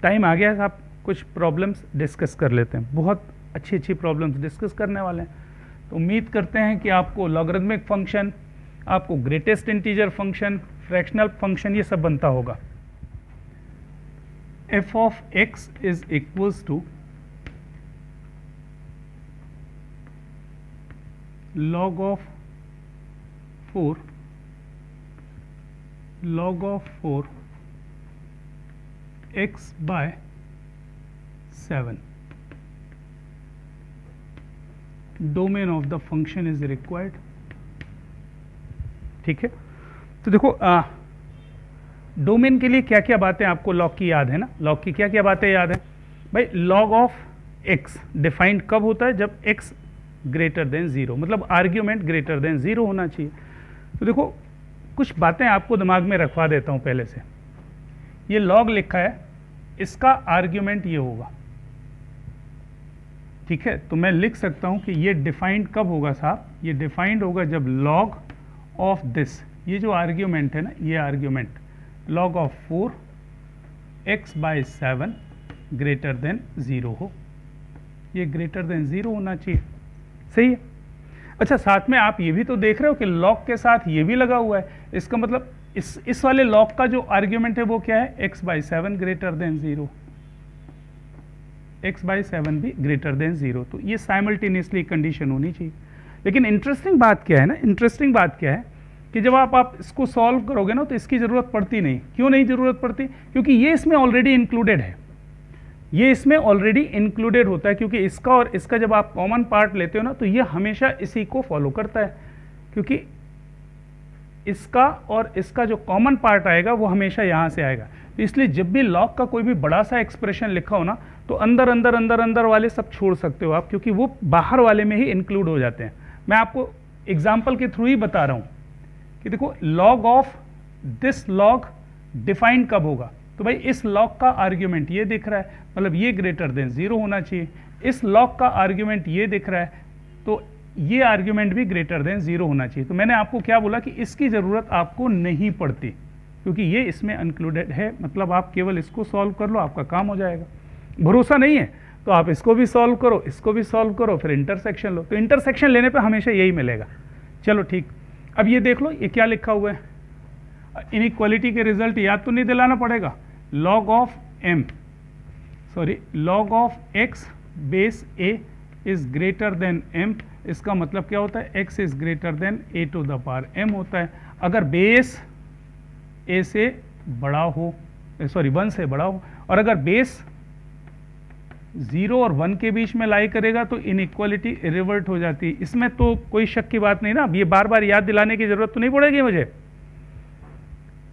टाइम आ गया साहब, कुछ प्रॉब्लम्स डिस्कस कर लेते हैं। बहुत अच्छी अच्छी प्रॉब्लम्स डिस्कस करने वाले हैं। तो उम्मीद करते हैं कि आपको लॉगरिथमिक फंक्शन, आपको greatest integer function, fractional function, ये सब बनता होगा। f of x is equals to log of 4 x by 7. Domain of the function is required. ठीक है, तो देखो डोमेन के लिए क्या क्या बातें आपको लॉग की याद है ना, लॉग की क्या क्या बातें याद है भाई। लॉग ऑफ एक्स डिफाइंड कब होता है, जब एक्स ग्रेटर देन 0, मतलब आर्ग्यूमेंट ग्रेटर देन 0 होना चाहिए। तो देखो कुछ बातें आपको दिमाग में रखवा देता हूं पहले से। ये लॉग लिखा है, इसका आर्ग्यूमेंट ये होगा, ठीक है। तो मैं लिख सकता हूं कि ये डिफाइंड कब होगा साहब, ये डिफाइंड होगा जब लॉग ऑफ दिस, ये जो आर्ग्यूमेंट है ना, ये argument log of 4 x by 7 greater than 0 हो। ये ग्रेटर देन 0 होना चाहिए, सही है। अच्छा, साथ में आप ये भी तो देख रहे हो कि लॉग के साथ ये भी लगा हुआ है, इसका मतलब इस वाले लॉग का जो आर्ग्यूमेंट है वो क्या है, x by 7 greater than 0, x by 7 भी ग्रेटर देन 0। तो ये साइमल्टेनियसली कंडीशन होनी चाहिए। लेकिन इंटरेस्टिंग बात क्या है ना, इंटरेस्टिंग बात क्या है कि जब आप इसको सॉल्व करोगे ना तो इसकी ज़रूरत पड़ती नहीं। क्यों नहीं ज़रूरत पड़ती, क्योंकि ये इसमें ऑलरेडी इंक्लूडेड है, ये इसमें ऑलरेडी इंक्लूडेड होता है। क्योंकि इसका और इसका जब आप कॉमन पार्ट लेते हो ना, तो ये हमेशा इसी को फॉलो करता है, क्योंकि इसका और इसका जो कॉमन पार्ट आएगा वो हमेशा यहाँ से आएगा। तो इसलिए जब भी लॉग का कोई भी बड़ा सा एक्सप्रेशन लिखा हो ना, तो अंदर अंदर अंदर अंदर वाले सब छोड़ सकते हो आप, क्योंकि वो बाहर वाले में ही इंक्लूड हो जाते हैं। मैं आपको एग्जाम्पल के थ्रू ही बता रहा हूँ कि देखो log of this log defined कब होगा, तो भाई इस लॉग का आर्ग्यूमेंट ये दिख रहा है, मतलब ये ग्रेटर देन 0 होना चाहिए। इस लॉग का आर्ग्यूमेंट ये दिख रहा है, तो ये आर्ग्यूमेंट भी ग्रेटर देन 0 होना चाहिए। तो मैंने आपको क्या बोला कि इसकी ज़रूरत आपको नहीं पड़ती, क्योंकि ये इसमें इंक्लूडेड है। मतलब आप केवल इसको सॉल्व कर लो, आपका काम हो जाएगा। भरोसा नहीं है तो आप इसको भी सॉल्व करो, इसको भी सॉल्व करो, फिर इंटरसेक्शन लो। तो इंटरसेक्शन लेने पे हमेशा यही मिलेगा। चलो ठीक, अब ये देख लो ये क्या लिखा हुआ है, इनइक्वालिटी के रिजल्ट याद तो नहीं दिलाना पड़ेगा। Log of m, sorry log of x base a is greater than m। इसका मतलब क्या होता है, x is greater than a to the power m होता है। अगर बेस a से बड़ा हो, सॉरी 1 से बड़ा हो, और अगर बेस 0 और 1 के बीच में लाई करेगा तो इनइक्वालिटी रिवर्ट हो जाती है। इसमें तो कोई शक की बात नहीं ना, ये बार बार याद दिलाने की जरूरत तो नहीं पड़ेगी मुझे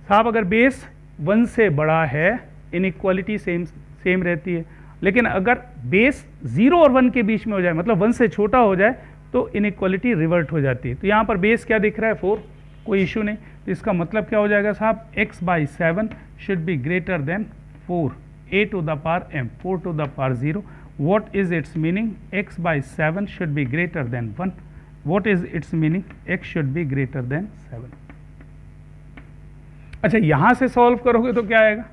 साहब। अगर बेस 1 से बड़ा है इनइक्वालिटी सेम रहती है, लेकिन अगर बेस 0 और 1 के बीच में हो जाए, मतलब 1 से छोटा हो जाए, तो इनइक्वालिटी रिवर्ट हो जाती है। तो यहाँ पर बेस क्या दिख रहा है, 4, कोई इशू नहीं। तो इसका मतलब क्या हो जाएगा साहब, x by 7 should be greater then 4, a to the power m, 4 to the power 0. What is its meaning? x by 7 should be greater than 1. What is its meaning? x should be greater than 7. अच्छा, यहां से सॉल्व करोगे तो क्या आएगा,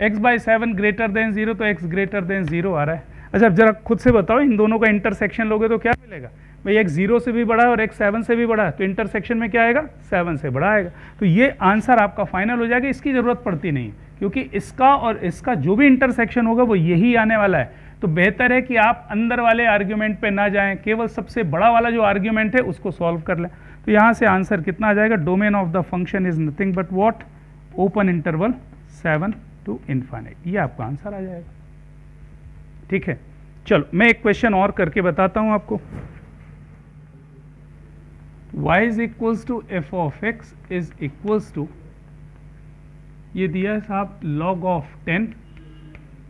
x by 7 ग्रेटर देन 0, तो x ग्रेटर देन 0 आ रहा है। अच्छा, अब जरा खुद से बताओ, इन दोनों का इंटरसेक्शन लोगे तो क्या मिलेगा भाई, x 0 से भी बड़ा है और x 7 से भी बड़ा है, तो इंटरसेक्शन में क्या आएगा, 7 से बड़ा आएगा। तो ये आंसर आपका फाइनल हो जाएगा, इसकी जरूरत पड़ती नहीं, क्योंकि इसका और इसका जो भी इंटरसेक्शन होगा वो यही आने वाला है। तो बेहतर है कि आप अंदर वाले आर्ग्यूमेंट पे ना जाएं, केवल सबसे बड़ा वाला जो आर्ग्यूमेंट है उसको सॉल्व कर लें। तो यहाँ से आंसर कितना आ जाएगा, domain of the function is nothing but what, open interval 7 to infinite. ये आपका आंसर आ जाएगा, ठीक है। चलो मैं एक क्वेश्चन और करके बताता हूँ आपको। y is equals to f of x is equals to, ये दिया है साहब log ऑफ 10,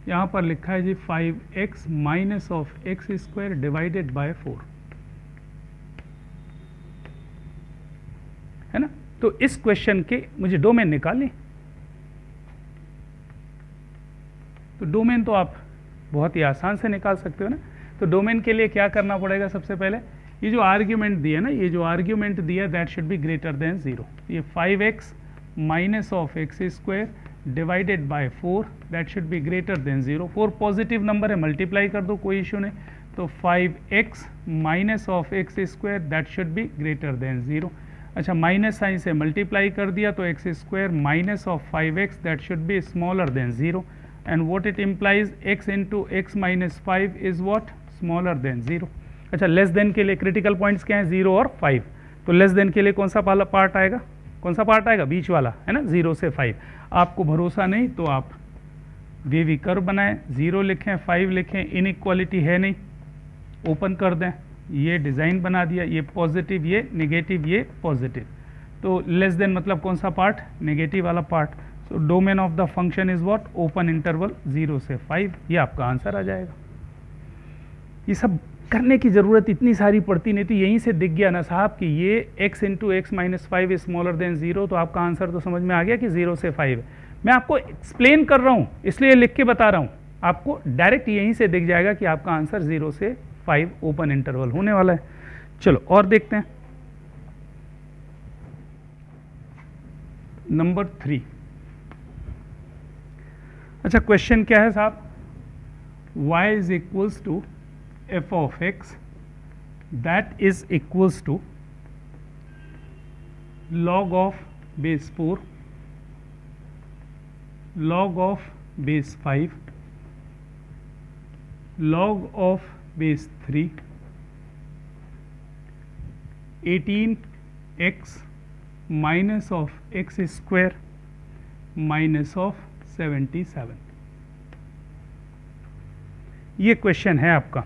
यहाँ पर लिखा है जी 5x minus of x square divided bye 4, है ना। तो इस क्वेश्चन के मुझे डोमेन निकालनी, तो डोमेन तो आप बहुत ही आसान से निकाल सकते हो ना। तो डोमेन के लिए क्या करना पड़ेगा, सबसे पहले ये जो आर्ग्यूमेंट दिया ना, ये जो आर्ग्यूमेंट दिया that should be greater than 0। ये 5x minus of x square divided bye 4 that should be greater than 0। 4 positive number है, मल्टीप्लाई कर दो, कोई इशू नहीं। तो 5x minus of x square that should be greater than 0। अच्छा, माइनस साइन से मल्टीप्लाई कर दिया तो x square minus of 5x that should be smaller then 0 and what it implies x into x minus 5 is what, smaller than 0। अच्छा, लेस देन के लिए क्रिटिकल पॉइंट्स क्या हैं, 0 और 5। तो लेस देन के लिए कौन सा पार्ट आएगा, कौन सा पार्ट आएगा, बीच वाला है ना, 0 से 5। आपको भरोसा नहीं तो आप वेवी कर्व बनाएं, 0 लिखें 5 लिखें, इनइक्वालिटी है नहीं, ओपन कर दें, ये डिज़ाइन बना दिया, ये पॉजिटिव ये नेगेटिव ये पॉजिटिव। तो लेस देन मतलब कौन सा पार्ट, नेगेटिव वाला part. So domain of the function is what, open interval 0 से 5। ये आपका आंसर आ जाएगा। ये सब करने की ज़रूरत इतनी सारी पड़ती नहीं, तो यहीं से दिख गया ना साहब कि ये x into x minus 5 is smaller than 0। तो आपका आंसर तो समझ में आ गया कि 0 से 5 है। मैं आपको एक्सप्लेन कर रहा हूँ इसलिए लिख के बता रहा हूँ, आपको डायरेक्ट यहीं से दिख जाएगा कि आपका आंसर 0 से 5 ओपन इंटरवल होने वाला है। चलो और देखते हैं नंबर 3। अच्छा, क्वेश्चन क्या है साहब, y is equals to f of x that is equals to log of base 4 log of base 5 log of base 3 18x minus of x square minus of 77। ये क्वेश्चन है आपका,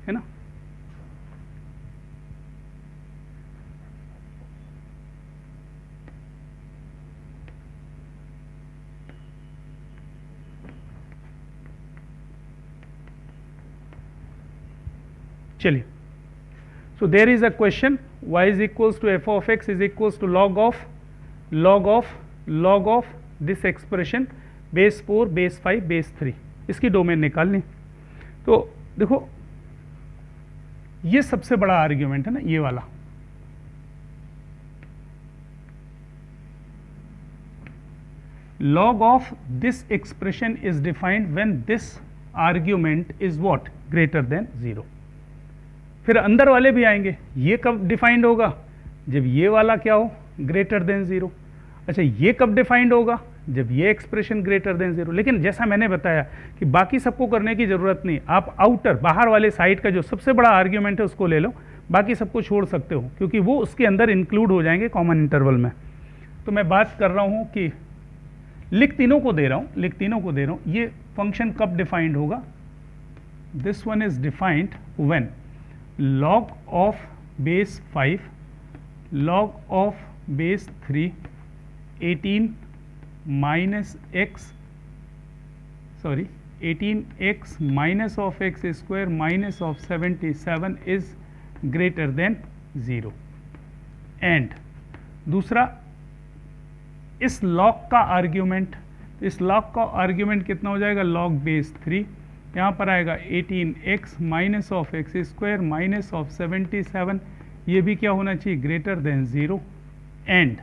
है ना। चलिए, so there is a question, y is equals to f of x is equals to log of this expression base 4 base 5 base 3, इसकी डोमेन निकालनी। तो देखो ये सबसे बड़ा आर्ग्यूमेंट है ना, ये वाला। log of this expression is defined when this argument is what, greater than 0। फिर अंदर वाले भी आएंगे, ये कब डिफाइंड होगा, जब ये वाला क्या हो, ग्रेटर देन 0। अच्छा, ये कब डिफाइंड होगा, जब ये एक्सप्रेशन ग्रेटर देन 0। लेकिन जैसा मैंने बताया कि बाकी सबको करने की जरूरत नहीं, आप आउटर बाहर वाले साइड का जो सबसे बड़ा आर्ग्यूमेंट है उसको ले लो, बाकी सबको छोड़ सकते हो क्योंकि वो उसके अंदर इंक्लूड हो जाएंगे कॉमन इंटरवल में। तो मैं बात कर रहा हूँ कि लिख तीनों को दे रहा हूँ, ये फंक्शन कब डिफाइंड होगा, this one is defined when log of base 5 log of base 3 18 18x minus of x square minus of 77 is greater than 0। And दूसरा, इस log का आर्ग्यूमेंट, इस log का आर्ग्यूमेंट कितना हो जाएगा, log बेस 3, यहाँ पर आएगा 18x minus of x square minus of 77, ये भी क्या होना चाहिए, ग्रेटर देन 0। एंड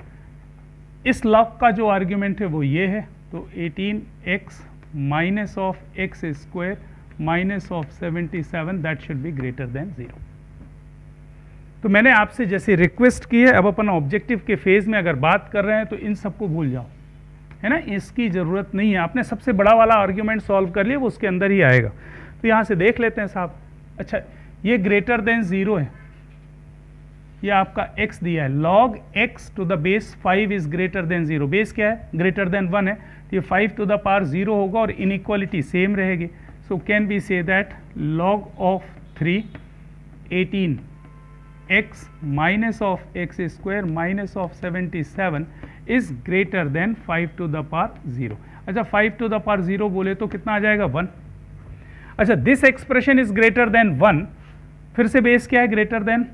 इस लॉग का जो आर्ग्यूमेंट है वो ये है, तो 18x minus of x square minus of 77 that should be greater than 0। तो मैंने आपसे जैसे रिक्वेस्ट की है, अब अपन ऑब्जेक्टिव के फेज में अगर बात कर रहे हैं तो इन सबको भूल जाओ, है ना, इसकी ज़रूरत नहीं है। आपने सबसे बड़ा वाला आर्ग्यूमेंट सॉल्व कर लिया, वो उसके अंदर ही आएगा। तो यहाँ से देख लेते हैं साहब। अच्छा, ये ग्रेटर देन 0 है, ये आपका x दिया है, log x to the base 5 is greater than 0। Base क्या है, ग्रेटर देन 1 है, तो ये 5 टू द पावर 0 होगा और इनइक्वालिटी सेम रहेगी। So can be say that log of 3 18x minus of x square minus of 77 is greater than 5 to the power 0। अच्छा, 5 टू द पावर 0 बोले तो कितना आ जाएगा, 1। अच्छा, this expression is greater then 1, फिर से बेस क्या है, ग्रेटर देन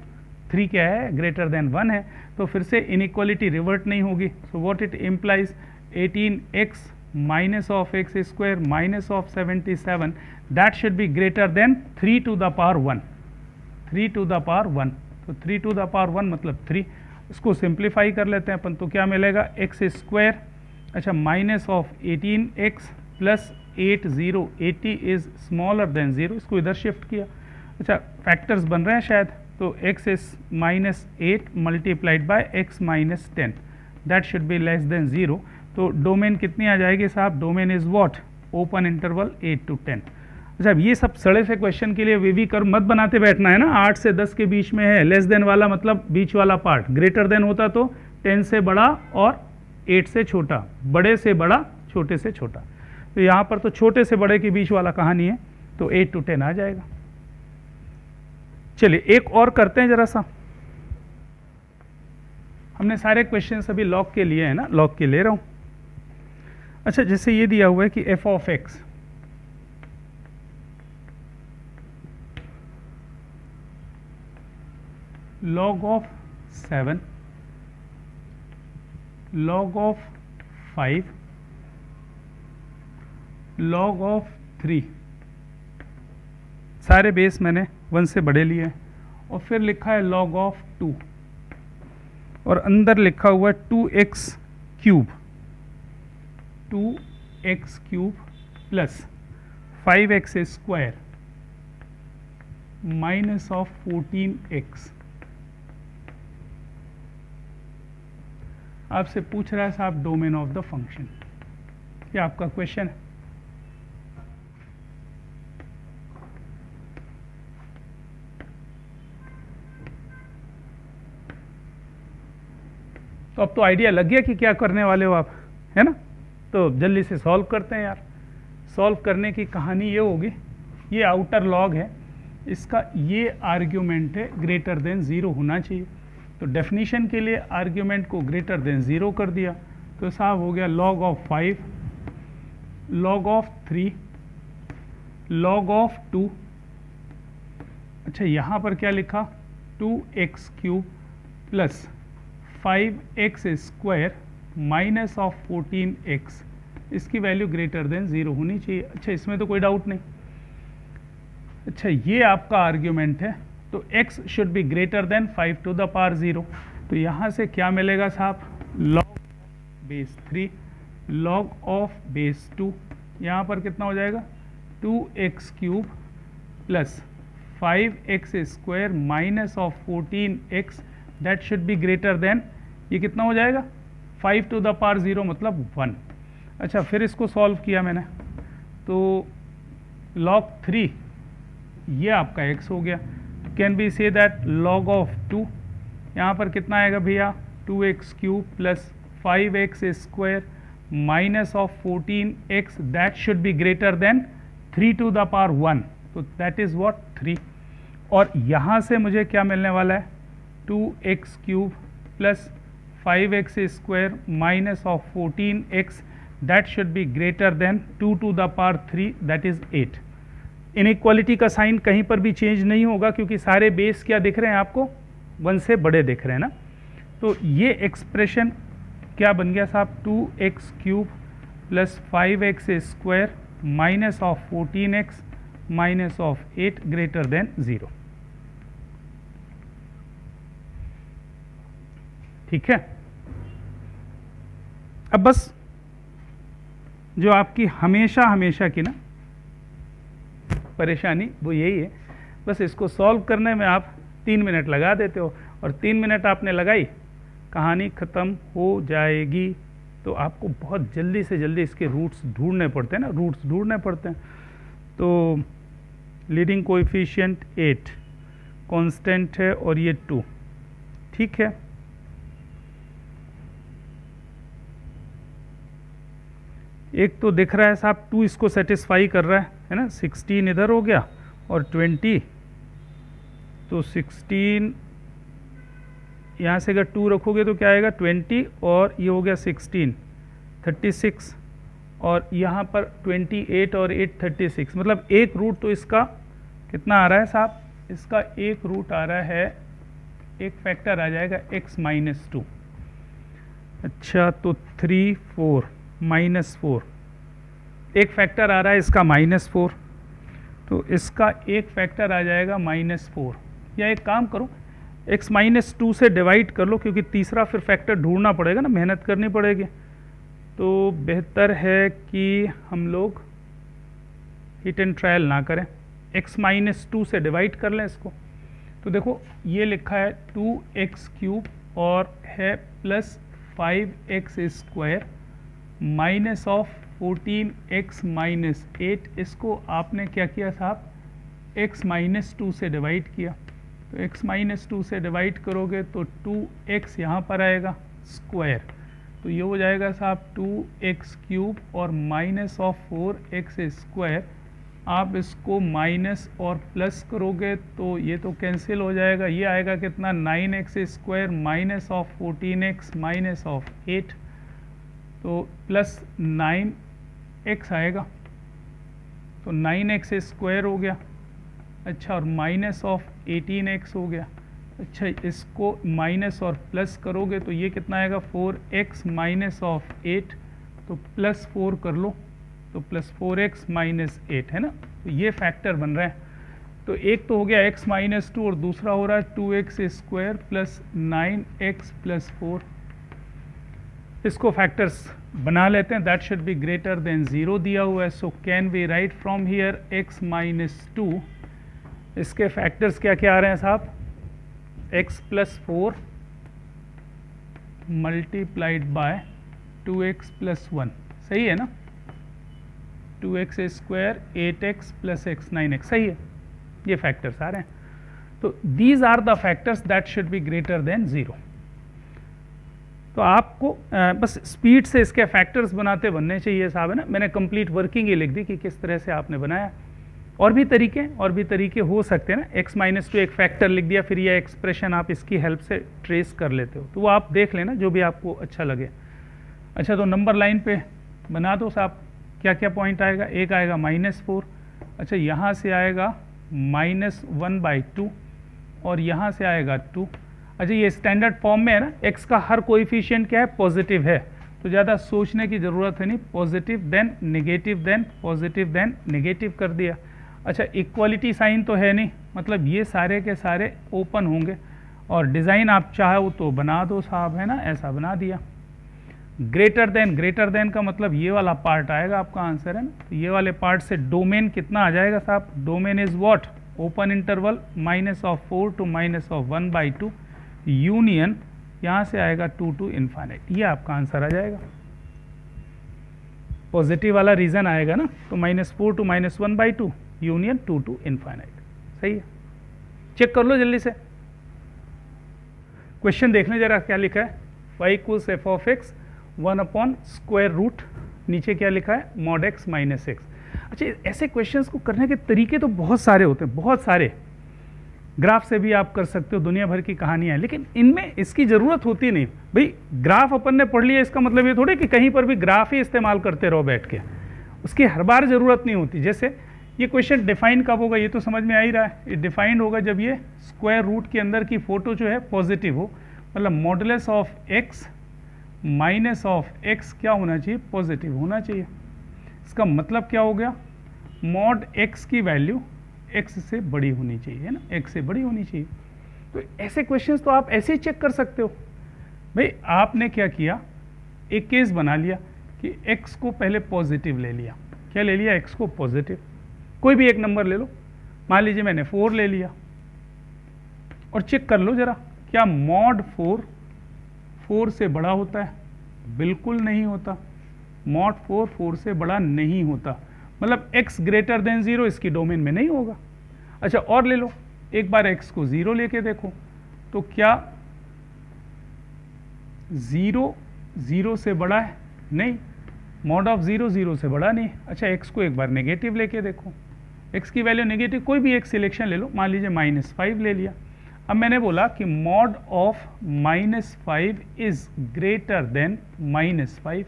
3 क्या है, ग्रेटर देन 1 है, तो फिर से इनइक्वालिटी रिवर्ट नहीं होगी। So what it implies, 18x minus of x square minus of 77 that should be greater than 3 to the power 1। 3 to the power 1, तो 3 टू द पावर 1 मतलब 3। इसको सिंप्लीफाई कर लेते हैं अपन, तो क्या मिलेगा एक्स स्क्वायर, अच्छा minus of 18x plus 80 is smaller than 0, इसको इधर शिफ्ट किया। अच्छा फैक्टर्स बन रहे हैं शायद, तो x is minus 8 multiplied by x minus 10, that should B less than 0। तो डोमेन कितनी आ जाएगी साहब, domain is what, open interval 8 to 10। अच्छा अब ये सब सड़े से क्वेश्चन के लिए वी कर्व मत बनाते बैठना है ना, 8 से 10 के बीच में है, लेस देन वाला मतलब बीच वाला पार्ट, ग्रेटर देन होता तो 10 से बड़ा और 8 से छोटा, बड़े से बड़ा छोटे से छोटा, तो यहाँ पर तो छोटे से बड़े के बीच वाला कहानी है, तो 8 to 10 आ जाएगा। चलिए एक और करते हैं जरा सा, हमने सारे क्वेश्चन अभी लॉग के लिए है ना, लॉग के ले रहा हूँ। अच्छा जैसे ये दिया हुआ है कि f of x log of 7 log of 5 log of 3, सारे बेस मैंने 1 से बड़े लिए हैं, और फिर लिखा है log of 2, और अंदर लिखा हुआ है 2x cube plus 5x square minus of 14x। आपसे पूछ रहा है साहब डोमेन ऑफ द फंक्शन, क्या आपका क्वेश्चन है? तो अब तो आइडिया लग गया कि क्या करने वाले हो आप, है ना? तो जल्दी से सॉल्व करते हैं यार। सॉल्व करने की कहानी ये होगी, ये आउटर लॉग है, इसका ये आर्ग्यूमेंट है ग्रेटर देन 0 होना चाहिए, तो डेफिनेशन के लिए आर्ग्यूमेंट को ग्रेटर देन 0 कर दिया, तो साहब हो गया log of 5 log of 3 log of 2। अच्छा यहाँ पर क्या लिखा, 2x cube plus 5x square minus of 14x, इसकी वैल्यू ग्रेटर देन 0 होनी चाहिए। अच्छा इसमें तो कोई डाउट नहीं। अच्छा ये आपका आर्ग्यूमेंट है, तो x should be greater than 5 to the power 0, तो यहाँ से क्या मिलेगा साहब, log base 3 log of base 2, यहाँ पर कितना हो जाएगा 2x cube plus 5x square minus of 14x, that should be greater than, ये कितना हो जाएगा 5 टू द पावर 0 मतलब 1। अच्छा फिर इसको सॉल्व किया मैंने, तो log 3 ये आपका x हो गया, can be say that log of 2, यहाँ पर कितना आएगा भैया 2x cube plus 5x square minus of 14x, that should be greater than 3 to the power 1, तो दैट इज व्हाट 3। और यहाँ से मुझे क्या मिलने वाला है 2x cube plus 5x square minus of 14x, that should be greater than 2 to the power 3, that is 8। Inequality का साइन कहीं पर भी चेंज नहीं होगा, क्योंकि सारे बेस क्या दिख रहे हैं आपको, 1 से बड़े दिख रहे हैं ना। तो ये एक्सप्रेशन क्या बन गया साहब, 2x cube plus 5x square minus of 14x minus of 8 greater than 0। ठीक है, अब बस जो आपकी हमेशा हमेशा की ना परेशानी वो यही है, बस इसको सॉल्व करने में आप 3 मिनट लगा देते हो, और 3 मिनट आपने लगाई कहानी ख़त्म हो जाएगी। तो आपको बहुत जल्दी से जल्दी इसके रूट्स ढूंढने पड़ते हैं ना, रूट्स ढूंढने पड़ते हैं। तो लीडिंग कोएफिशिएंट 8 कांस्टेंट है और ये 2, ठीक है। एक तो दिख रहा है साहब 2 इसको सेटिस्फाई कर रहा है ना, 16 इधर हो गया और 20, तो 16 यहाँ से अगर 2 रखोगे तो क्या आएगा 20, और ये हो गया 16 36, और यहाँ पर 28 और 8 36, मतलब एक रूट तो इसका कितना आ रहा है साहब, इसका एक रूट आ रहा है, एक फैक्टर आ जाएगा x माइनस 2। अच्छा तो 3 4 माइनस 4, एक फैक्टर आ रहा है इसका माइनस 4, तो इसका एक फैक्टर आ जाएगा माइनस 4, या एक काम करो x माइनस 2 से डिवाइड कर लो, क्योंकि तीसरा फिर फैक्टर ढूंढना पड़ेगा ना, मेहनत करनी पड़ेगी। तो बेहतर है कि हम लोग हिट एंड ट्रायल ना करें, x माइनस 2 से डिवाइड कर लें इसको। तो देखो ये लिखा है 2x क्यूब और है plus 5x square minus of 14x minus 8। इसको आपने क्या किया साहब, x माइनस 2 से डिवाइड किया। तो x माइनस 2 से डिवाइड करोगे तो 2x यहाँ पर आएगा स्क्वायर, तो ये हो जाएगा साहब 2x क्यूब और माइनस ऑफ 4x स्क्वायर। आप इसको माइनस और प्लस करोगे तो ये तो कैंसिल हो जाएगा, ये आएगा कितना 9x square minus of 14x minus of 8, तो प्लस 9x आएगा, तो 9x स्क्वायर हो गया। अच्छा, और माइनस ऑफ 18x हो गया। अच्छा, इसको माइनस और प्लस करोगे तो ये कितना आएगा 4x माइनस ऑफ 8, तो प्लस 4 कर लो तो प्लस 4x माइनस 8 है ना। तो ये फैक्टर बन रहा है। तो एक तो हो गया x माइनस 2 और दूसरा हो रहा है 2x square plus 9x plus 4। इसको फैक्टर्स बना लेते हैं। That should be greater than 0 दिया हुआ है। So can we write from here x minus 2, इसके फैक्टर्स क्या क्या आ रहे हैं साहब, x plus 4 multiplied by 2x plus 1, सही है ना। 2x square 8x plus x 9x, सही है। ये फैक्टर्स आ रहे हैं। तो these are the factors that should be greater than 0। तो आपको बस स्पीड से इसके फैक्टर्स बनाते बनने चाहिए साहब, है ना। मैंने कंप्लीट वर्किंग ही लिख दी कि किस तरह से आपने बनाया। और भी तरीके हो सकते हैं ना। x माइनस 2 एक फैक्टर लिख दिया, फिर ये एक्सप्रेशन आप इसकी हेल्प से ट्रेस कर लेते हो, तो वो आप देख लेना जो भी आपको अच्छा लगे। अच्छा, तो नंबर लाइन पे बना दो साहब, क्या क्या पॉइंट आएगा। एक आएगा -4, अच्छा यहाँ से आएगा -1/2 और यहाँ से आएगा 2। अच्छा, ये स्टैंडर्ड फॉर्म में है ना, x का हर कोएफिशिएंट क्या है, पॉजिटिव है, तो ज़्यादा सोचने की ज़रूरत है नहीं। Positive then negative then positive then negative कर दिया। अच्छा, इक्वालिटी साइन तो है नहीं, मतलब ये सारे के सारे ओपन होंगे। और डिज़ाइन आप चाहो तो बना दो साहब, है ना, ऐसा बना दिया। ग्रेटर देन का मतलब ये वाला पार्ट आएगा आपका आंसर, है ना। तो ये वाले पार्ट से डोमेन कितना आ जाएगा साहब, domain is what, open interval -4 to -1/2 union यहाँ से आएगा 2 to इन्फाइनाइट। ये आपका आंसर आ जाएगा। पॉजिटिव वाला रीजन आएगा ना, तो -4 to -1/2 यूनियन 2 to इन्फाइनाइट, सही है। चेक कर लो जल्दी से, क्वेश्चन देख लें जरा क्या लिखा है। y equals F of x 1/√, नीचे क्या लिखा है, mod x माइनस एक्स। अच्छा, ऐसे क्वेश्चंस को करने के तरीके तो बहुत सारे होते हैं, बहुत सारे। ग्राफ से भी आप कर सकते हो, दुनिया भर की कहानियां हैं, लेकिन इनमें इसकी ज़रूरत होती नहीं। भाई ग्राफ अपन ने पढ़ लिया, इसका मतलब ये थोड़ी कि कहीं पर भी ग्राफ ही इस्तेमाल करते रहो बैठ के, उसकी हर बार ज़रूरत नहीं होती। जैसे ये क्वेश्चन डिफाइन कब होगा, ये तो समझ में आ ही रहा है। ये डिफाइंड होगा जब ये स्क्वायर रूट के अंदर की फोटो जो है पॉजिटिव हो, मतलब modulus of x minus of x क्या होना चाहिए, पॉजिटिव होना चाहिए। इसका मतलब क्या हो गया, मॉड एक्स की वैल्यू एक्स से बड़ी होनी चाहिए, है ना, एक्स से बड़ी होनी चाहिए। तो ऐसे क्वेश्चंस तो आप ऐसे ही चेक कर सकते हो। भाई आपने क्या किया, एक केस बना लिया कि एक्स को पहले पॉजिटिव ले लिया। क्या ले लिया, एक्स को पॉजिटिव। कोई भी एक नंबर ले लो, मान लीजिए मैंने 4 ले लिया, और चेक कर लो जरा, क्या मॉड 4 से बड़ा होता है, बिल्कुल नहीं होता। मॉड 4 से बड़ा नहीं होता, मतलब x ग्रेटर देन 0 इसकी डोमेन में नहीं होगा। अच्छा, और ले लो, एक बार x को 0 लेके देखो, तो क्या 0 से बड़ा है, नहीं। मॉड ऑफ 0 से बड़ा नहीं। अच्छा, x को एक बार नेगेटिव लेके देखो, x की वैल्यू नेगेटिव, कोई भी एक सिलेक्शन ले लो, मान लीजिए -5 ले लिया। अब मैंने बोला कि mod of -5 is greater than -5,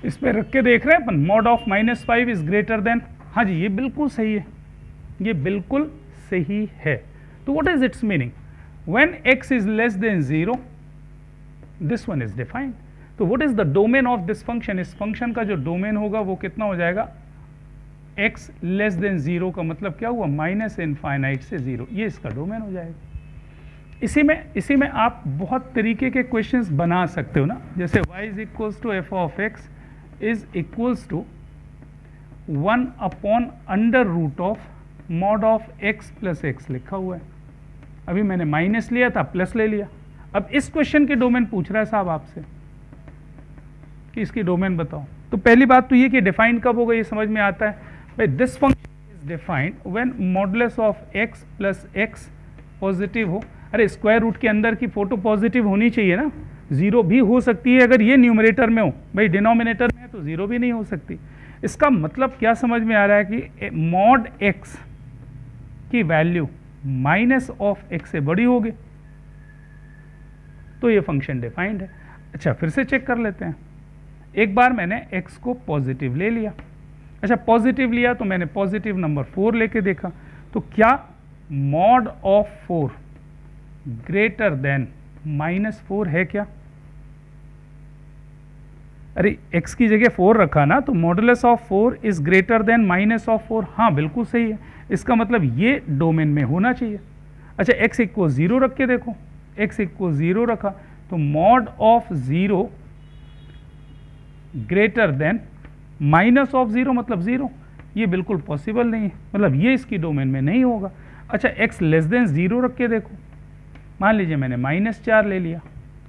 इस पे रख के देख रहे हैं अपन, mod of -5 is greater than, हाँ जी, ये बिल्कुल सही है, ये बिल्कुल सही है। तो what is its meaning, when x is less than 0 this one is defined. तो what is the domain of this function, इस फंक्शन का जो डोमेन होगा वो कितना हो जाएगा, x लेस देन 0 का मतलब क्या हुआ, माइनस इनफाइनाइट से 0, ये इसका डोमेन हो जाएगा। इसी में आप बहुत तरीके के क्वेश्चंस बना सकते हो ना, जैसे y is equals to f of x is equals to 1 upon under root of mod of x plus x लिखा हुआ है। अभी मैंने माइनस लिया था, प्लस ले लिया। अब इस क्वेश्चन के डोमेन पूछ रहा है साहब आपसे कि इसकी डोमेन बताओ। तो पहली बात तो ये कि डिफाइन कब होगा, ये समझ में आता है भाई, this function is defined when modulus of x plus x positive हो। अरे स्क्वायर रूट के अंदर की फोटो पॉजिटिव होनी चाहिए ना, 0 भी हो सकती है अगर ये न्यूमरेटर में हो, भाई डिनोमिनेटर में है तो 0 भी नहीं हो सकती। इसका मतलब क्या समझ में आ रहा है कि मॉड x की वैल्यू माइनस ऑफ x से बड़ी होगी, तो ये फंक्शन डिफाइंड है। अच्छा फिर से चेक कर लेते हैं। एक बार मैंने x को पॉजिटिव ले लिया, अच्छा पॉजिटिव लिया तो मैंने पॉजिटिव नंबर 4 लेके देखा, तो क्या मॉड ऑफ 4 ग्रेटर देन -4 है क्या? अरे x की जगह 4 रखा ना, तो modulus of 4 is greater then minus of 4। हाँ बिल्कुल सही है, इसका मतलब ये डोमेन में होना चाहिए। अच्छा x इक्वल 0 रख के देखो, x इक्वल 0 रखा तो mod of 0 greater than minus of 0 मतलब 0, ये बिल्कुल पॉसिबल नहीं है, मतलब ये इसकी डोमेन में नहीं होगा। अच्छा x लेस देन 0 रख के देखो, मान लीजिए मैंने -4 ले लिया,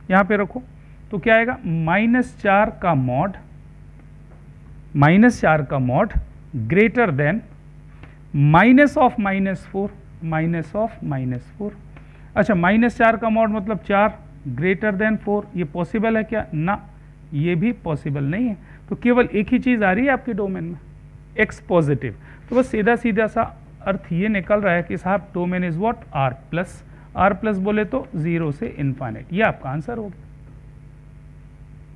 यहाँ पे रखो तो क्या आएगा, -4 का mod greater than minus of -4 minus of -4। अच्छा -4 का मॉड मतलब 4 ग्रेटर देन 4, ये पॉसिबल है क्या? ना, ये भी पॉसिबल नहीं है। तो केवल एक ही चीज़ आ रही है आपके डोमेन में, x पॉजिटिव। तो बस सीधा सीधा सा अर्थ ये निकल रहा है कि साहब domain is what, r plus बोले तो 0 से इनफाइनाइट, ये आपका आंसर होगा।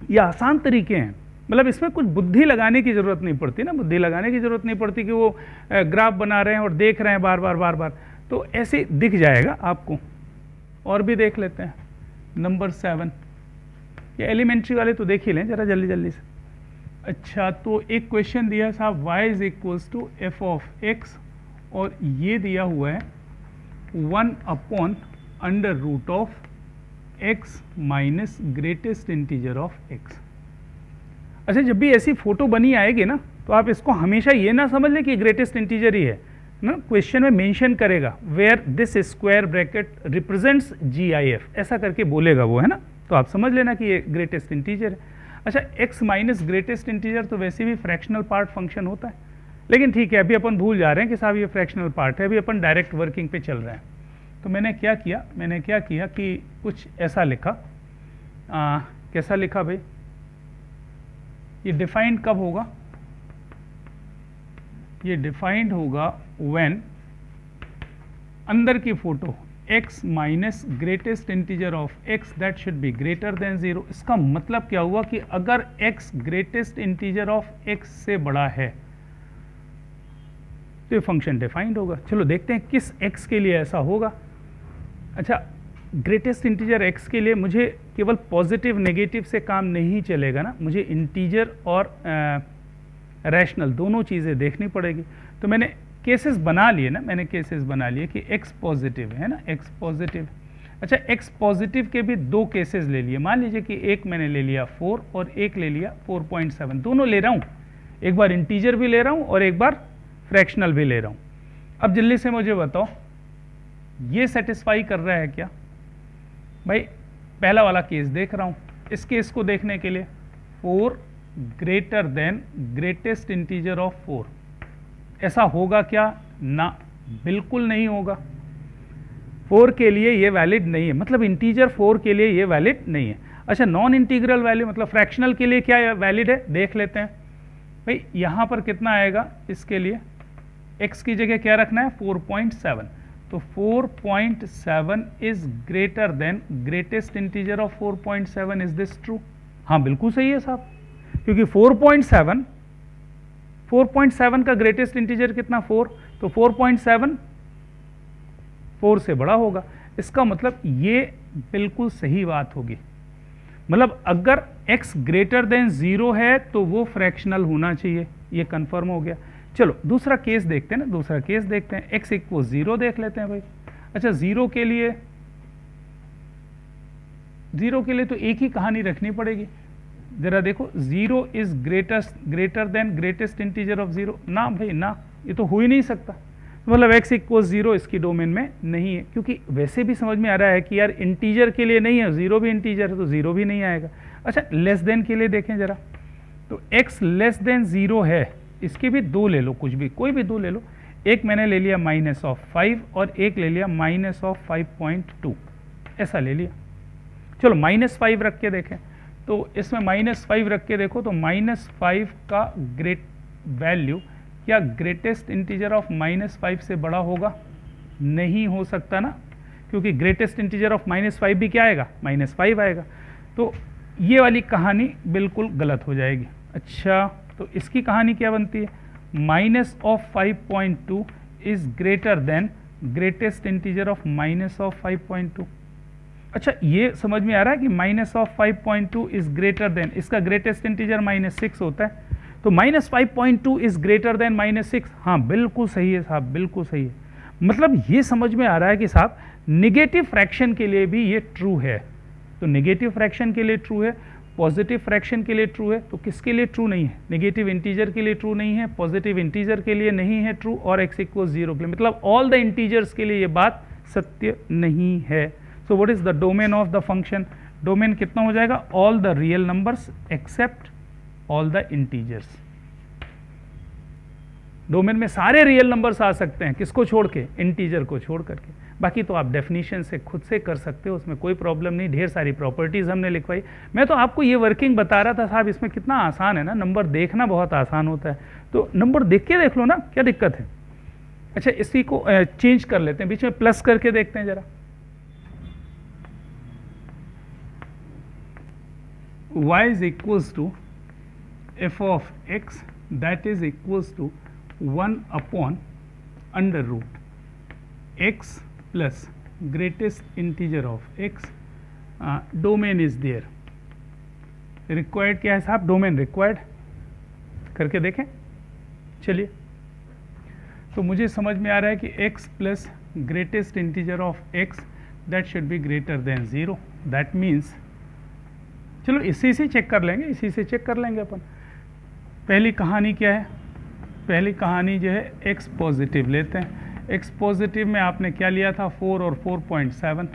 ये आसान तरीके हैं, मतलब इसमें कुछ बुद्धि लगाने की ज़रूरत नहीं पड़ती ना, बुद्धि लगाने की ज़रूरत नहीं पड़ती कि वो ग्राफ बना रहे हैं और देख रहे हैं बार बार, तो ऐसे दिख जाएगा आपको। और भी देख लेते हैं, नंबर 7, ये एलिमेंट्री वाले तो देख ही लें जरा जल्दी से। अच्छा तो एक क्वेश्चन दिया साहब y is equals to f of x, और ये दिया हुआ है 1 upon under root of x minus greatest integer of x। अच्छा जब भी ऐसी फोटो बनी आएगी ना, तो आप इसको हमेशा ये ना समझ लें कि ग्रेटेस्ट इंटीजर ही है ना, क्वेश्चन में मेंशन करेगा where this square bracket represents GIF, ऐसा करके बोलेगा वो, है ना, तो आप समझ लेना कि ये ग्रेटेस्ट इंटीजर है। अच्छा x माइनस ग्रेटेस्ट इंटीजर तो वैसे भी फ्रैक्शनल पार्ट फंक्शन होता है, लेकिन ठीक है अभी अपन भूल जा रहे हैं कि साहब ये फ्रैक्शनल पार्ट है, अभी अपन डायरेक्ट वर्किंग पे चल रहे हैं। तो मैंने क्या किया कि कुछ ऐसा लिखा, कैसा लिखा भाई, ये डिफाइंड कब होगा, ये डिफाइंड होगा व्हेन अंदर की photo x minus greatest integer of x that should be greater than 0। इसका मतलब क्या हुआ कि अगर x greatest integer of x से बड़ा है तो ये फंक्शन डिफाइंड होगा। चलो देखते हैं किस x के लिए ऐसा होगा। अच्छा ग्रेटेस्ट इंटीजर x के लिए मुझे केवल पॉजिटिव नेगेटिव से काम नहीं चलेगा ना, मुझे इंटीजर और रैशनल दोनों चीज़ें देखनी पड़ेगी। तो मैंने केसेस बना लिए ना, मैंने केसेस बना लिए कि x पॉजिटिव है ना, x पॉजिटिव। अच्छा x पॉजिटिव के भी 2 केसेस ले लिए, मान लीजिए कि एक मैंने ले लिया 4 और एक ले लिया 4.7, दोनों ले रहा हूँ, एक बार इंटीजर भी ले रहा हूँ और एक बार फ्रैक्शनल भी ले रहा हूँ। अब जल्दी से मुझे बताओ ये सेटिस्फाई कर रहा है क्या? भाई पहला वाला केस देख रहा हूँ, इस केस को देखने के लिए 4 greater than greatest integer of 4, ऐसा होगा क्या? ना, बिल्कुल नहीं होगा। 4 के लिए ये वैलिड नहीं है, मतलब इंटीजर 4 के लिए ये वैलिड नहीं है। अच्छा नॉन इंटीग्रल वैल्यू मतलब फ्रैक्शनल के लिए क्या वैलिड है, देख लेते हैं। भाई यहाँ पर कितना आएगा, इसके लिए x की जगह क्या रखना है, 4.7, तो 4.7 is greater then greatest integer of 4.7, is this true? हाँ बिल्कुल सही है साहब, क्योंकि 4.7 का ग्रेटेस्ट इंटीजर कितना, 4, तो 4.7 4 से बड़ा होगा। इसका मतलब ये बिल्कुल सही बात होगी, मतलब अगर x ग्रेटर देन 0 है तो वो फ्रैक्शनल होना चाहिए, ये कंफर्म हो गया। चलो दूसरा केस देखते हैं ना, दूसरा केस देखते हैं, x इक्वल 0 देख लेते हैं भाई। अच्छा, 0 के लिए तो एक ही कहानी रखनी पड़ेगी। जरा देखो, 0 is greater then greatest integer of 0, ना भाई ना, ये तो हो ही नहीं सकता। तो मतलब x इक्वल 0 इसकी डोमेन में नहीं है, क्योंकि वैसे भी समझ में आ रहा है कि यार इंटीजर के लिए नहीं है, 0 भी इंटीजर है तो 0 भी नहीं आएगा। अच्छा, लेस देन के लिए देखें जरा, तो x लेस देन 0 है, इसके भी दो ले लो, कुछ भी कोई भी दो ले लो। एक मैंने ले लिया -5 और एक ले लिया -5.2, ऐसा ले लिया। चलो -5 रख के देखें, तो इसमें -5 रख के देखो तो -5 का ग्रेट वैल्यू क्या ग्रेटेस्ट इंटीजर ऑफ -5 से बड़ा होगा? नहीं हो सकता ना, क्योंकि ग्रेटेस्ट इंटीजर ऑफ -5 भी क्या आएगा? -5 आएगा। तो ये वाली कहानी बिल्कुल गलत हो जाएगी। अच्छा, तो इसकी कहानी क्या बनती है? -5.2 is greater then greatest integer of -5.2। अच्छा, ये समझ में आ रहा है कि -5.2 इज ग्रेटर देन, इसका ग्रेटेस्ट इंटीजर -6 होता है, तो -5.2 इज ग्रेटर देन -6। हाँ बिल्कुल सही है साहब, बिल्कुल सही है। मतलब ये समझ में आ रहा है कि साहब निगेटिव फ्रैक्शन के लिए भी ये ट्रू है। तो निगेटिव फ्रैक्शन के लिए ट्रू है, पॉजिटिव फ्रैक्शन के लिए ट्रू है, तो किसके लिए ट्रू नहीं है? नेगेटिव इंटीजर के लिए ट्रू नहीं है, पॉजिटिव इंटीजर के लिए नहीं है ट्रू, और x इक्वल 0 के लिए, मतलब ऑल द इंटीजर्स के लिए ये बात सत्य नहीं है। So what is the domain of the function? Domain कितना हो जाएगा? All the real numbers accept all the integers. Domain में सारे रियल नंबर्स आ सकते हैं, किसको छोड़ के? इंटीजर को छोड़ करके। बाकी तो आप डेफिनेशन से खुद से कर सकते हो, उसमें कोई प्रॉब्लम नहीं। ढेर सारी प्रॉपर्टीज हमने लिखवाई। मैं तो आपको ये वर्किंग बता रहा था साहब, इसमें कितना आसान है ना, नंबर देखना बहुत आसान होता है। तो नंबर देख के देख लो ना, क्या दिक्कत है? अच्छा, इसी को चेंज कर लेते हैं, बीच में प्लस करके देखते हैं जरा। y is equals to f of x that is equals to 1 upon under root x plus greatest integer of x, domain is there। required क्या है साहब? डोमेन रिक्वायर्ड करके देखें। चलिए, तो मुझे समझ में आ रहा है कि x plus greatest integer of x that should be greater than 0। That means, चलो इसी से चेक कर लेंगे, इसी से चेक कर लेंगे अपन। पहली कहानी क्या है? पहली कहानी जो है x पॉजिटिव लेते हैं। x पॉजिटिव में आपने क्या लिया था? 4 और 4.7।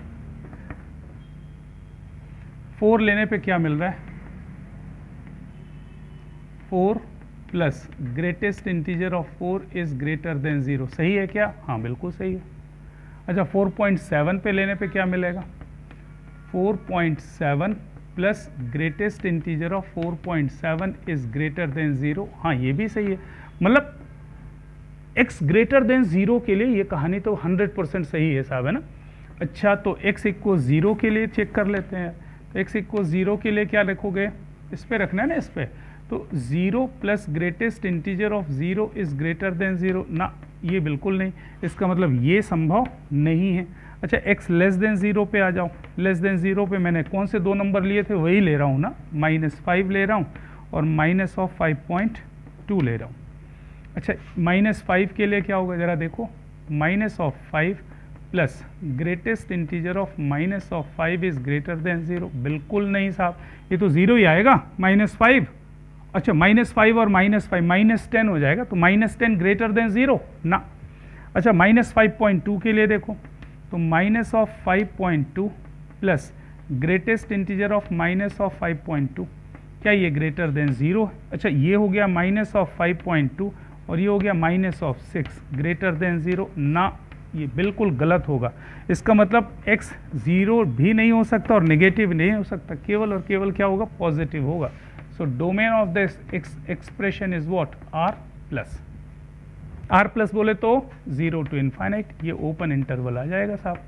4 लेने पे क्या मिल रहा है? 4 plus greatest integer of 4 is greater than 0। सही है क्या? हाँ बिल्कुल सही है। अच्छा, 4.7 पे लेने पे क्या मिलेगा? 4.7 plus greatest integer of 4.7 is greater than 0। हाँ ये भी सही है। मतलब x ग्रेटर देन 0 के लिए ये कहानी तो 100% सही है साहब, है ना। अच्छा, तो x इक्वल 0 के लिए चेक कर लेते हैं। तो x इक्वल 0 के लिए क्या लिखोगे? इस पे रखना है ना, इस पे। तो 0 plus greatest integer of 0 is greater than 0, ना ये बिल्कुल नहीं, इसका मतलब ये संभव नहीं है। अच्छा, x लेस देन 0 पे आ जाओ। लेस देन 0 पे मैंने कौन से दो नंबर लिए थे? वही ले रहा हूँ ना, -5 ले रहा हूँ और -5.2 ले रहा हूँ। अच्छा, -5 के लिए क्या होगा जरा देखो? -5 plus greatest integer of -5 is greater than 0। बिल्कुल नहीं साहब, ये तो 0 ही आएगा, -5। अच्छा, -5 और -5 -10 हो जाएगा, तो -10 ग्रेटर देन 0 ना। अच्छा, -5.2 के लिए देखो, तो -5.2 प्लस ग्रेटेस्ट इंटीजर ऑफ -5.2, क्या ये ग्रेटर देन 0? अच्छा, ये हो गया -5.2 और ये हो गया -6 ग्रेटर देन 0 ना, ये बिल्कुल गलत होगा। इसका मतलब x 0 भी नहीं हो सकता और नेगेटिव नहीं हो सकता, केवल और केवल क्या होगा? पॉजिटिव होगा। So domain of this expression is what? r plus. r plus बोले तो 0 to इनफाइनाइट, ये ओपन इंटरवल आ जाएगा साहब,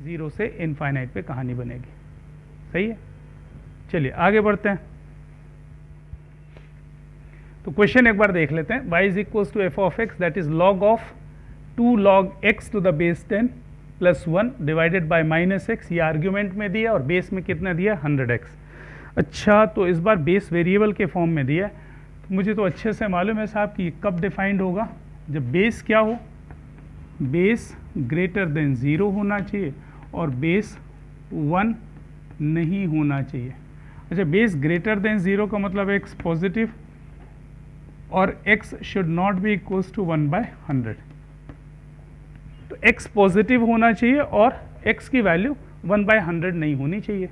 0 से इनफाइनाइट पे कहानी बनेगी। सही है, चलिए आगे बढ़ते हैं। तो क्वेश्चन एक बार देख लेते हैं। y is equals to f of x that is log of 2 log x to the base 10 plus 1 divided by -x, ये आर्ग्यूमेंट में दिया और बेस में कितना दिया? 100x। अच्छा, तो इस बार बेस वेरिएबल के फॉर्म में दिया है, मुझे तो अच्छे से मालूम है साहब कि ये कब डिफाइंड होगा, जब बेस क्या हो, बेस ग्रेटर देन 0 होना चाहिए और बेस 1 नहीं होना चाहिए। अच्छा, बेस ग्रेटर देन 0 का मतलब x पॉजिटिव और x should not be equals to 1/100। तो x पॉजिटिव होना चाहिए और x की वैल्यू 1/100 नहीं होनी चाहिए।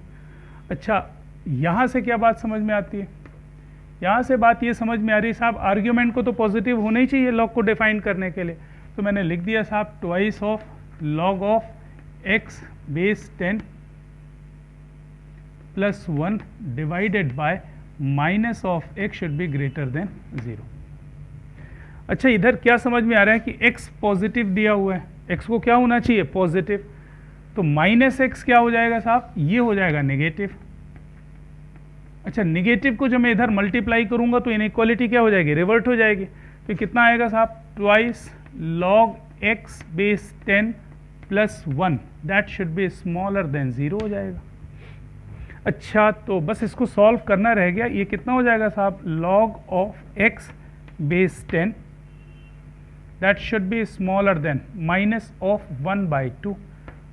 अच्छा, यहाँ से क्या बात समझ में आती है? यहाँ से बात ये समझ में आ रही है साहब, आर्ग्यूमेंट को तो पॉजिटिव होना ही चाहिए लॉग को डिफाइन करने के लिए। तो मैंने लिख दिया साहब twice of log of x base 10 plus 1 divided bye minus of x should be greater than 0। अच्छा, इधर क्या समझ में आ रहा है कि x पॉजिटिव दिया हुआ है, x को क्या होना चाहिए? पॉजिटिव। तो माइनस x क्या हो जाएगा साहब? ये हो जाएगा नेगेटिव। अच्छा, नेगेटिव को जब मैं इधर मल्टीप्लाई करूंगा तो इनइक्वालिटी क्या हो जाएगी? रिवर्ट हो जाएगी। तो कितना आएगा साहब? Twice log x base 10 plus 1 that should be smaller then 0 हो जाएगा। अच्छा, तो बस इसको सॉल्व करना रह गया। ये कितना हो जाएगा साहब? Log of x base 10 that should be smaller then minus of 1/2।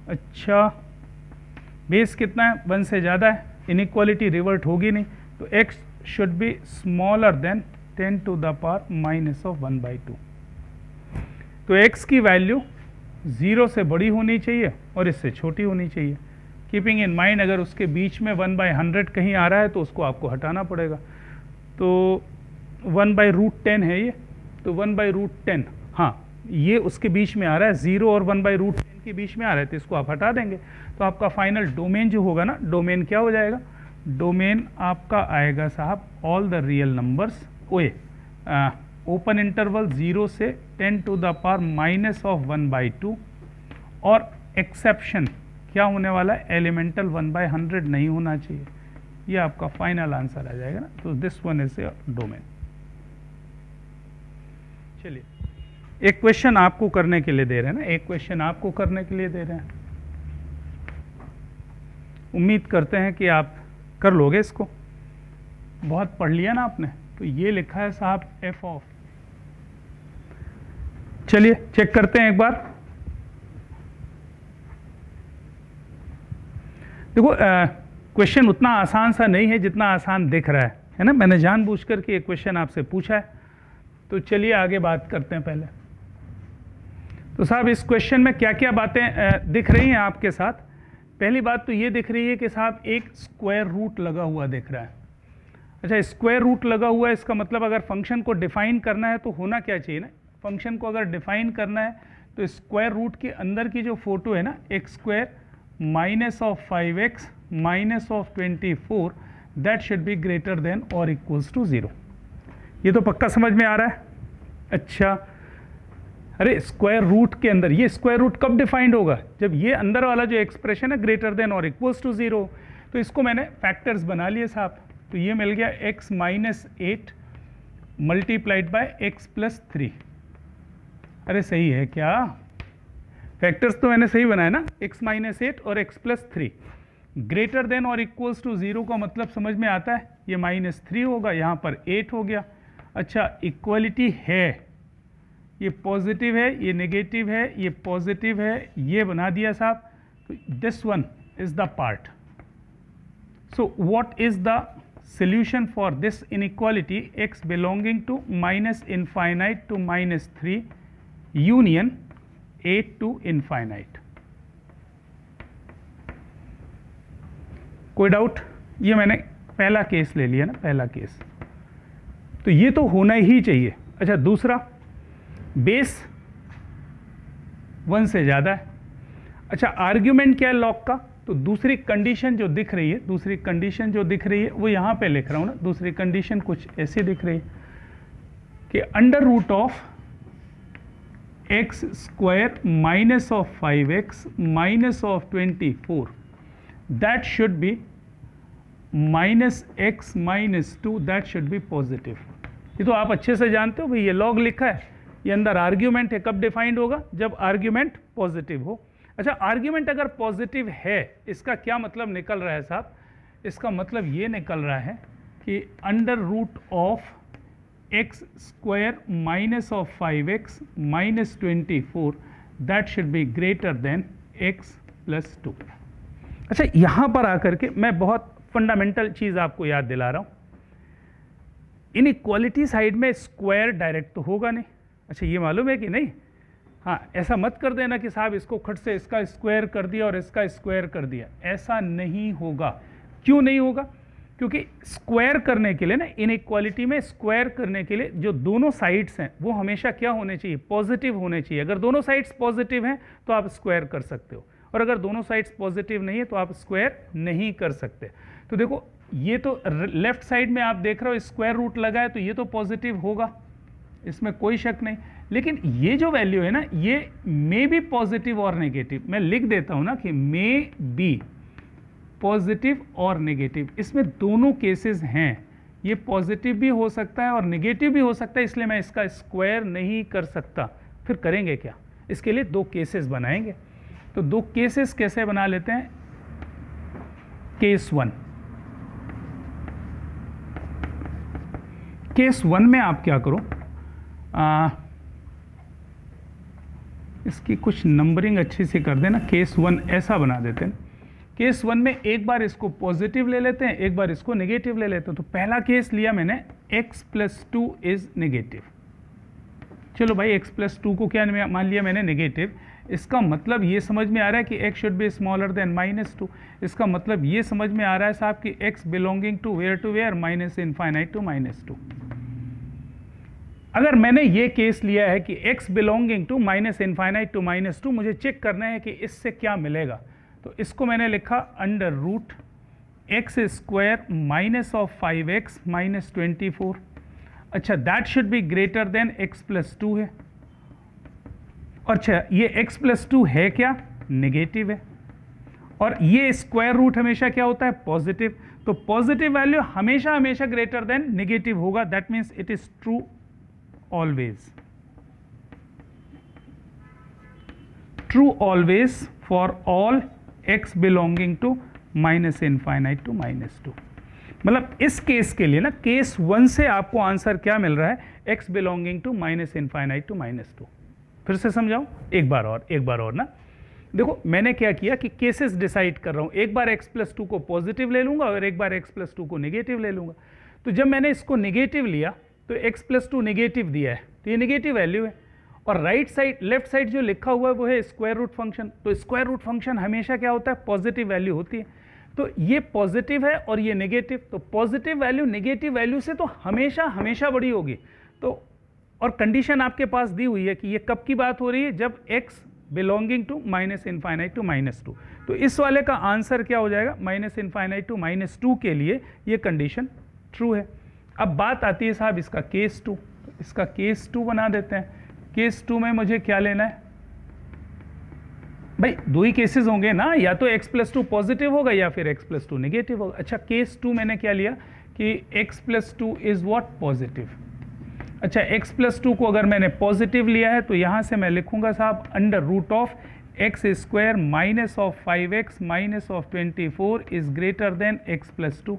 अच्छा, बेस कितना है? 1 से ज़्यादा है, इनइक्वालिटी रिवर्ट होगी नहीं, तो x should be smaller than 10 to the power minus of 1/2। तो x की वैल्यू 0 से बड़ी होनी चाहिए और इससे छोटी होनी चाहिए। कीपिंग इन माइंड अगर उसके बीच में 1/100 कहीं आ रहा है तो उसको आपको हटाना पड़ेगा। तो 1/√10 है ये, तो 1/√10, हाँ ये उसके बीच में आ रहा है, 0 और 1/√10 के बीच में आ रहा है, तो इसको आप हटा देंगे। तो आपका फाइनल डोमेन जो होगा ना, डोमेन क्या हो जाएगा? डोमेन आपका आएगा साहब ऑल द रियल नंबर्स ओए ओपन इंटरवल 0 से 10 to the power minus of 1/2 और एक्सेप्शन क्या होने वाला है? एलिमेंटल 1/100 नहीं होना चाहिए। ये आपका फाइनल आंसर आ जाएगा ना। तो this one is a domain. चलिए, एक क्वेश्चन आपको करने के लिए दे रहे हैं ना, एक क्वेश्चन आपको करने के लिए दे रहे हैं। उम्मीद करते हैं कि आप कर लोगे इसको, बहुत पढ़ लिया ना आपने। तो ये लिखा है साहब एफ ऑफ, चलिए चेक करते हैं एक बार। देखो क्वेश्चन उतना आसान सा नहीं है जितना आसान दिख रहा है ना। मैंने जानबूझकर के एक क्वेश्चन आपसे पूछा है, तो चलिए आगे बात करते हैं पहले। तो साहब इस क्वेश्चन में क्या क्या बातें दिख रही हैं आपके साथ? पहली बात तो ये दिख रही है कि साहब एक स्क्वायर रूट लगा हुआ दिख रहा है। अच्छा, स्क्वायर रूट लगा हुआ है, इसका मतलब अगर फंक्शन को डिफाइन करना है तो होना क्या चाहिए ना, फंक्शन को अगर डिफाइन करना है तो स्क्वायर रूट के अंदर की जो फोटो है ना, x square minus of 5x minus of 24 that should be greater than और इक्वल्स टू 0। ये तो पक्का समझ में आ रहा है। अच्छा, अरे स्क्वायर रूट के अंदर, ये स्क्वायर रूट कब डिफाइंड होगा? जब ये अंदर वाला जो एक्सप्रेशन है ग्रेटर देन और इक्वल्स टू 0। तो इसको मैंने फैक्टर्स बना लिए साहब। तो ये मिल गया x minus 8 multiplied by x plus 3। अरे सही है क्या? फैक्टर्स तो मैंने सही बनाया ना, x माइनस 8 और x प्लस 3। ग्रेटर देन और इक्वल्स टू 0 का मतलब समझ में आता है, ये -3 होगा, यहाँ पर 8 हो गया। अच्छा, इक्वलिटी है, ये पॉजिटिव है, ये नेगेटिव है, ये पॉजिटिव है, ये बना दिया साहब। तो this one is the part. So what is the solution for this inequality x belonging to minus infinite to -3 union 8 to infinite? कोई डाउट? ये मैंने पहला केस ले लिया ना, पहला केस, तो ये तो होना ही चाहिए। अच्छा, दूसरा बेस 1 से ज़्यादा है। अच्छा, आर्ग्यूमेंट क्या है लॉग का? तो दूसरी कंडीशन जो दिख रही है, दूसरी कंडीशन जो दिख रही है वो यहाँ पे लिख रहा हूँ ना। दूसरी कंडीशन कुछ ऐसी दिख रही है कि under root of x square minus of 5x minus of 24 that should be -x minus 2 that should be positive. ये तो आप अच्छे से जानते हो भाई, ये लॉग लिखा है, ये अंदर आर्ग्यूमेंट है। कब डिफाइंड होगा? जब आर्ग्यूमेंट पॉजिटिव हो। अच्छा, आर्ग्यूमेंट अगर पॉजिटिव है, इसका क्या मतलब निकल रहा है साहब? इसका मतलब ये निकल रहा है कि under root of x square minus of 5x minus 24 that should be greater than x plus 2। अच्छा, यहां पर आकर के मैं बहुत फंडामेंटल चीज आपको याद दिला रहा हूं, इनइक्वालिटी साइड में स्क्वायर डायरेक्ट तो होगा नहीं। अच्छा, ये मालूम है कि नहीं? हाँ, ऐसा मत कर देना कि साहब इसको खट से इसका स्क्वायर कर दिया और इसका स्क्वायर कर दिया, ऐसा नहीं होगा। क्यों नहीं होगा? क्योंकि स्क्वायर करने के लिए ना, इनइक्वालिटी में स्क्वायर करने के लिए जो दोनों साइड्स हैं वो हमेशा क्या होने चाहिए? पॉजिटिव होने चाहिए। अगर दोनों साइड्स पॉजिटिव हैं तो आप स्क्वायर कर सकते हो, और अगर दोनों साइड्स पॉजिटिव नहीं है तो आप स्क्वायर नहीं कर सकते। तो देखो, ये तो लेफ्ट साइड में आप देख रहे हो स्क्वायर रूट लगा है, तो ये तो पॉजिटिव होगा, इसमें कोई शक नहीं। लेकिन ये जो वैल्यू है ना, ये मे बी पॉजिटिव और नेगेटिव। मैं लिख देता हूं ना कि मे बी पॉजिटिव और नेगेटिव, इसमें दोनों केसेस हैं। ये पॉजिटिव भी हो सकता है और नेगेटिव भी हो सकता है, इसलिए मैं इसका स्क्वायर नहीं कर सकता। फिर करेंगे क्या? इसके लिए दो केसेस बनाएंगे। तो दो केसेस कैसे बना लेते हैं? केस 1, केस 1 में आप क्या करो, इसकी कुछ नंबरिंग अच्छी सी कर देना। केस 1 ऐसा बना देते हैं, केस 1 में एक बार इसको पॉजिटिव ले लेते हैं, एक बार इसको नेगेटिव ले लेते हैं। तो पहला केस लिया मैंने x प्लस 2 इज नेगेटिव। चलो भाई, x प्लस 2 को क्या मान लिया मैंने? नेगेटिव। इसका मतलब ये समझ में आ रहा है कि x should be smaller then -2। इसका मतलब ये समझ में आ रहा है साहब कि x belonging to where minus infinite to -2। अगर मैंने ये केस लिया है कि x belonging to minus infinite to -2, मुझे चेक करना है कि इससे क्या मिलेगा। तो इसको मैंने लिखा under root x square minus of 5x minus 24। अच्छा, that should be greater than x plus 2 है। अच्छा, ये x प्लस 2 है क्या? नेगेटिव है। और ये स्क्वायर रूट हमेशा क्या होता है? पॉजिटिव। तो पॉजिटिव वैल्यू हमेशा हमेशा ग्रेटर देन नेगेटिव होगा। That means it is true always. True always for all x belonging to minus infinite to -2। मतलब इस केस के लिए ना, केस 1 से आपको आंसर क्या मिल रहा है? x belonging to minus infinite to -2। फिर से समझाऊं एक बार और ना। देखो, मैंने क्या किया कि केसेस डिसाइड कर रहा हूं। एक बार x प्लस 2 को पॉजिटिव ले लूंगा और एक बार x प्लस 2 को नेगेटिव ले लूंगा। तो जब मैंने इसको नेगेटिव लिया तो x प्लस 2 नेगेटिव दिया है, तो ये नेगेटिव वैल्यू है। और राइट साइड, लेफ्ट साइड जो लिखा हुआ है वो है स्क्वायर रूट फंक्शन। तो स्क्वायर रूट फंक्शन हमेशा क्या होता है? पॉजिटिव वैल्यू होती है। तो ये पॉजिटिव है और ये नेगेटिव, तो पॉजिटिव वैल्यू नेगेटिव वैल्यू से तो हमेशा हमेशा बड़ी होगी। तो और कंडीशन आपके पास दी हुई है कि ये कब की बात हो रही है? जब x belonging to minus infinite to -2। तो इस वाले का आंसर क्या हो जाएगा? माइनस इनफाइनाइट टू -2 के लिए ये कंडीशन ट्रू है। अब बात आती है साहब इसका केस 2। तो इसका केस 2 बना देते हैं। केस 2 में मुझे क्या लेना है भाई? दो ही केसेस होंगे ना, या तो x प्लस 2 पॉजिटिव होगा या फिर x प्लस 2 नेगेटिव होगा। अच्छा, केस 2 मैंने क्या लिया कि x plus 2 is what? Positive. अच्छा, x प्लस 2 को अगर मैंने पॉजिटिव लिया है तो यहां से मैं लिखूंगा साहब under root of x square minus of 5x minus of 24 is greater than x plus 2।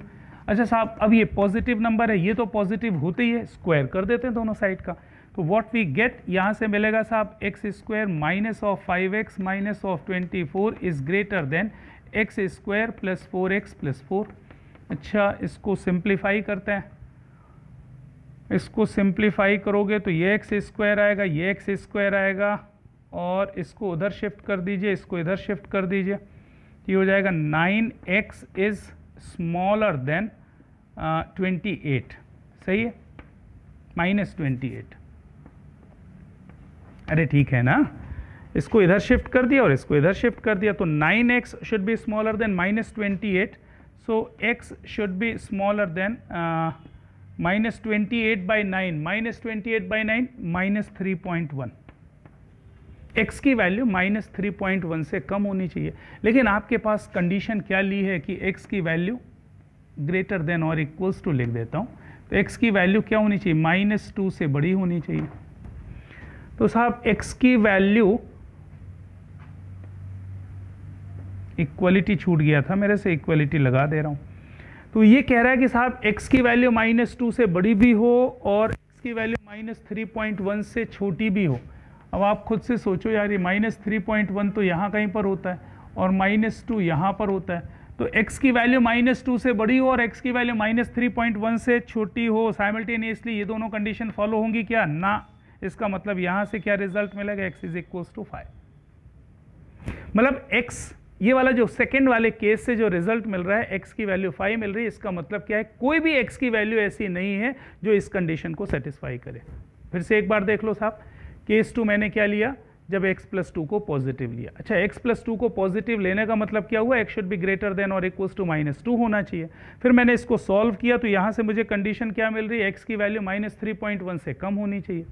अच्छा साहब, अब ये पॉजिटिव नंबर है, ये तो पॉजिटिव होते ही है, स्क्वायर कर देते हैं दोनों साइड का। तो व्हाट वी गेट यहाँ से मिलेगा साहब x square minus of 5x minus of 24 is greater then x square plus 4x plus 4। अच्छा, इसको सिंप्लीफाई करते हैं। इसको सिंप्लीफाई करोगे तो ये एक्स स्क्वायर आएगा, ये एक्स स्क्वायर आएगा, और इसको उधर शिफ्ट कर दीजिए, इसको इधर शिफ्ट कर दीजिए। ये हो जाएगा 9x इज स्मॉलर देन 28। सही है? -28। अरे ठीक है ना, इसको इधर शिफ्ट कर दिया और इसको इधर शिफ्ट कर दिया। तो 9x should be smaller then -28। So x should be smaller then -28/9। -28/9 -3.1। x की वैल्यू -3.1 से कम होनी चाहिए। लेकिन आपके पास कंडीशन क्या ली है कि x की वैल्यू ग्रेटर देन और इक्वल्स टू लिख देता हूँ। तो x की वैल्यू क्या होनी चाहिए? -2 से बड़ी होनी चाहिए। तो साहब x की वैल्यू, इक्वलिटी छूट गया था मेरे से, इक्वलिटी लगा दे रहा हूँ। तो ये कह रहा है कि साहब x की वैल्यू -2 से बड़ी भी हो और x की वैल्यू -3.1 से छोटी भी हो। अब आप खुद से सोचो यार, ये -3.1 तो यहाँ कहीं पर होता है और -2 यहाँ पर होता है, तो x की वैल्यू -2 से बड़ी हो और x की वैल्यू -3.1 से छोटी हो, साइमल्टेनियसली ये दोनों कंडीशन फॉलो होंगी क्या? ना। इसका मतलब यहाँ से क्या रिजल्ट मिलेगा? x is equals to 5। मतलब x, ये वाला जो सेकेंड वाले केस से जो रिजल्ट मिल रहा है x की वैल्यू 5 मिल रही है, इसका मतलब क्या है? कोई भी x की वैल्यू ऐसी नहीं है जो इस कंडीशन को सेटिस्फाई करे। फिर से एक बार देख लो साहब, केस 2 मैंने क्या लिया? जब x + 2 को पॉजिटिव लिया। अच्छा, x + 2 को पॉजिटिव लेने का मतलब क्या हुआ? x should be greater than और इक्वल्स टू -2 होना चाहिए। फिर मैंने इसको सॉल्व किया तो यहाँ से मुझे कंडीशन क्या मिल रही है? x की वैल्यू -3.1 से कम होनी चाहिए।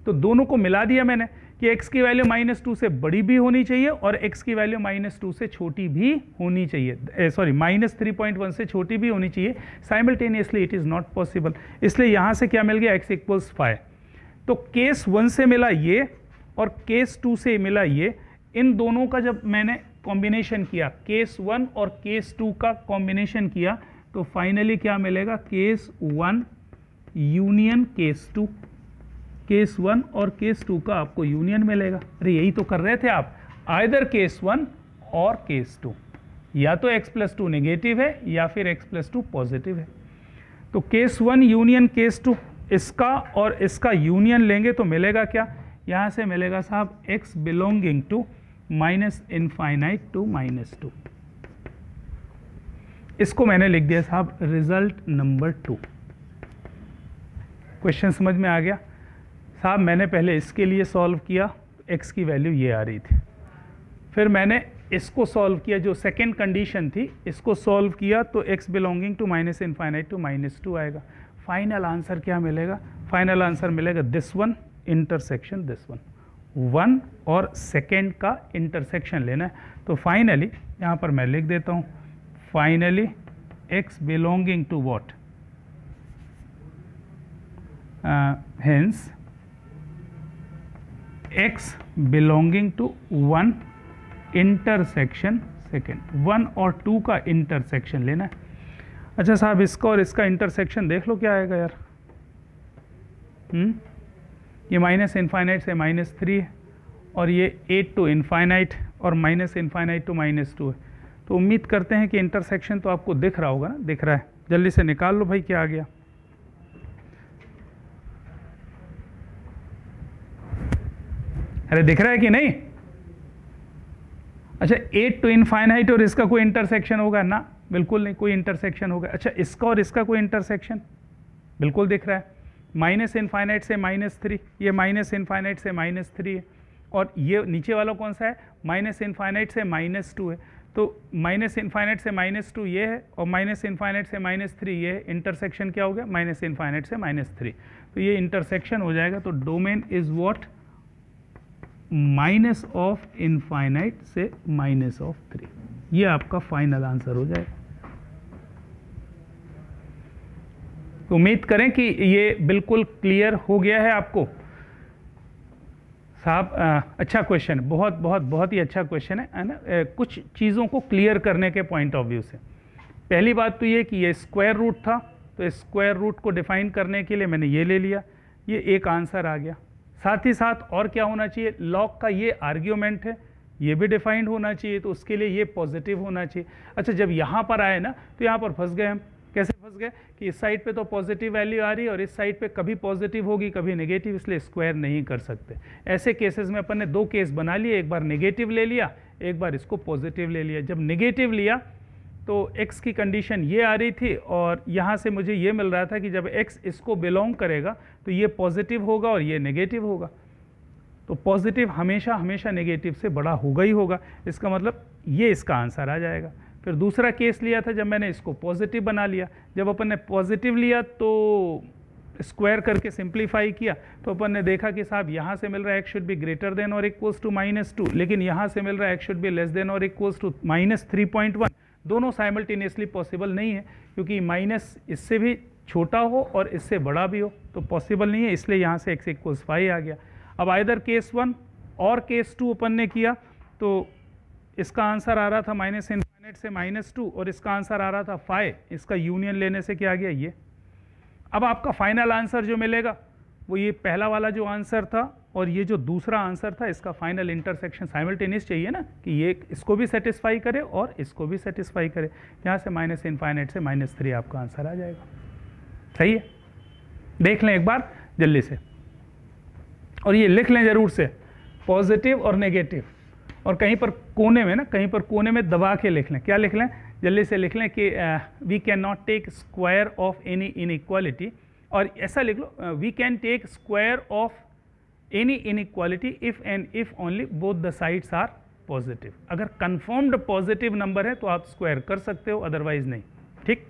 तो दोनों को मिला दिया मैंने कि x की वैल्यू -2 से बड़ी भी होनी चाहिए और x की वैल्यू -2 से छोटी भी होनी चाहिए, सॉरी -3.1 से छोटी भी होनी चाहिए। Simultaneously it is not possible. इसलिए यहाँ से क्या मिल गया? x equals 5। तो केस 1 से मिला ये और केस 2 से मिला ये, इन दोनों का जब मैंने कॉम्बिनेशन किया, केस 1 और केस 2 का कॉम्बिनेशन किया, तो फाइनली क्या मिलेगा? Case 1 union case 2। केस 1 और केस 2 का आपको यूनियन मिलेगा। अरे यही तो कर रहे थे आप, आइदर केस 1 और केस 2, या तो x + 2 नेगेटिव है या फिर x + 2 पॉजिटिव है। तो केस 1 यूनियन केस 2, इसका और इसका यूनियन लेंगे तो मिलेगा क्या? यहाँ से मिलेगा साहब x बिलोंगिंग टू -∞ टू -2। इसको मैंने लिख दिया साहब रिजल्ट नंबर 2। क्वेश्चन समझ में आ गया साहब? मैंने पहले इसके लिए सॉल्व किया, x की वैल्यू ये आ रही थी। फिर मैंने इसको सॉल्व किया, जो सेकेंड कंडीशन थी, इसको सॉल्व किया तो x बिलोंगिंग टू -∞ टू -2 आएगा। फाइनल आंसर क्या मिलेगा? फाइनल आंसर मिलेगा this one intersection this one. 1 और सेकेंड का इंटरसेक्शन लेना है। तो फाइनली यहाँ पर मैं लिख देता हूँ, finally x belonging to what? Hence x belonging to 1 intersection second, 1 और 2 का इंटरसेक्शन लेना है। अच्छा साहब, इसका और इसका इंटरसेक्शन देख लो क्या आएगा यार। ये -∞ से -3 है और ये 8 to ∞ और -∞ to -2 है। तो उम्मीद करते हैं कि इंटरसेक्शन तो आपको दिख रहा होगा ना? दिख रहा है, जल्दी से निकाल लो भाई क्या आ गया। अरे दिख रहा है कि नहीं? अच्छा, 8 to ∞ और इसका कोई इंटरसेक्शन होगा ना? बिल्कुल नहीं, कोई इंटरसेक्शन होगा। अच्छा, इसका और इसका कोई इंटरसेक्शन? बिल्कुल दिख रहा है, -∞ से -3, ये -∞ से -3 है और ये नीचे वाला कौन सा है? -∞ से -2 है। तो -∞ से -2 ये है और -∞ से -3 ये है। इंटरसेक्शन क्या हो गया? -∞ से -3। तो ये इंटरसेक्शन हो जाएगा। तो डोमेन इज व्हाट? -∞ से -3। ये आपका फाइनल आंसर हो जाएगा। तो उम्मीद करें कि ये बिल्कुल क्लियर हो गया है आपको साहब। अच्छा क्वेश्चन, बहुत बहुत बहुत ही अच्छा क्वेश्चन है ना? कुछ चीज़ों को क्लियर करने के पॉइंट ऑफ व्यू से पहली बात तो ये कि ये स्क्वायर रूट था, तो स्क्वायर रूट को डिफाइन करने के लिए मैंने ये ले लिया, ये एक आंसर आ गया। साथ ही साथ और क्या होना चाहिए? लॉग का ये आर्ग्यूमेंट है, ये भी डिफाइंड होना चाहिए, तो उसके लिए ये पॉजिटिव होना चाहिए। अच्छा, जब यहाँ पर आए ना तो यहाँ पर फंस गए हम। कैसे फंस गए? कि इस साइड पे तो पॉजिटिव वैल्यू आ रही है और इस साइड पे कभी पॉजिटिव होगी कभी नेगेटिव, इसलिए स्क्वायर नहीं कर सकते। ऐसे केसेस में अपन ने 2 केस बना लिए, एक बार नेगेटिव ले लिया, एक बार इसको पॉजिटिव ले लिया। जब नेगेटिव लिया तो x की कंडीशन ये आ रही थी और यहाँ से मुझे ये मिल रहा था कि जब x इसको बिलोंग करेगा तो ये पॉजिटिव होगा और ये नेगेटिव होगा। तो पॉजिटिव हमेशा हमेशा नेगेटिव से बड़ा होगा ही होगा, इसका मतलब ये इसका आंसर आ जाएगा। फिर दूसरा केस लिया था जब मैंने इसको पॉजिटिव बना लिया। जब अपन ने पॉजिटिव लिया तो स्क्वायर करके सिंप्लीफाई किया तो अपन ने देखा कि साहब यहाँ से मिल रहा है x should be greater than और इक्वल्स टू -2, लेकिन यहाँ से मिल रहा है x should B less then और इक्वल्स टू -3.1। दोनों साइमल्टेनियसली पॉसिबल नहीं है, क्योंकि माइनस इससे भी छोटा हो और इससे बड़ा भी हो तो पॉसिबल नहीं है, इसलिए यहाँ से x इक्वल्स 5 आ गया। अब आइदर केस 1 और केस 2 अपन ने किया तो इसका आंसर आ रहा था -∞ से -2 और इसका आंसर आ रहा था 5। इसका यूनियन लेने से क्या आ गया? ये। अब आपका फाइनल आंसर जो मिलेगा वो ये पहला वाला जो आंसर था और ये जो दूसरा आंसर था, इसका फाइनल इंटरसेक्शन साइमल्टेनियस चाहिए ना, कि ये इसको भी सेटिस्फाई करे और इसको भी सेटिस्फाई करे। यहाँ से माइनस इनफाइनाइट से -3 आपका आंसर आ जाएगा। सही है, देख लें एक बार जल्दी से, और ये लिख लें जरूर से, पॉजिटिव और नेगेटिव, और कहीं पर कोने में ना, कहीं पर कोने में दबा के लिख लें। क्या लिख लें, जल्दी से लिख लें कि we can not take square of any inequality, और ऐसा लिख लो, we can take square of any inequality if and if only both the sides are positive. अगर कंफर्म्ड पॉजिटिव नंबर है तो आप स्क्वायर कर सकते हो, अदरवाइज नहीं। ठीक,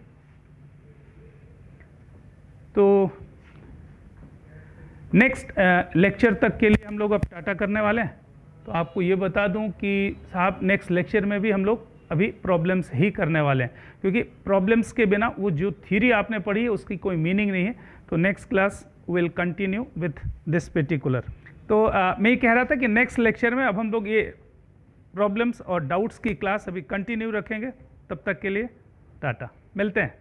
तो नेक्स्ट लेक्चर तक के लिए हम लोग अब टाटा करने वाले हैं। तो आपको ये बता दूं कि साहब नेक्स्ट लेक्चर में भी हम लोग अभी प्रॉब्लम्स ही करने वाले हैं, क्योंकि प्रॉब्लम्स के बिना वो जो थ्योरी आपने पढ़ी है उसकी कोई मीनिंग नहीं है। तो next class will continue with this particular. तो मैं ये कह रहा था कि नेक्स्ट लेक्चर में अब हम लोग ये प्रॉब्लम्स और डाउट्स की क्लास अभी कंटिन्यू रखेंगे। तब तक के लिए टाटा, मिलते हैं।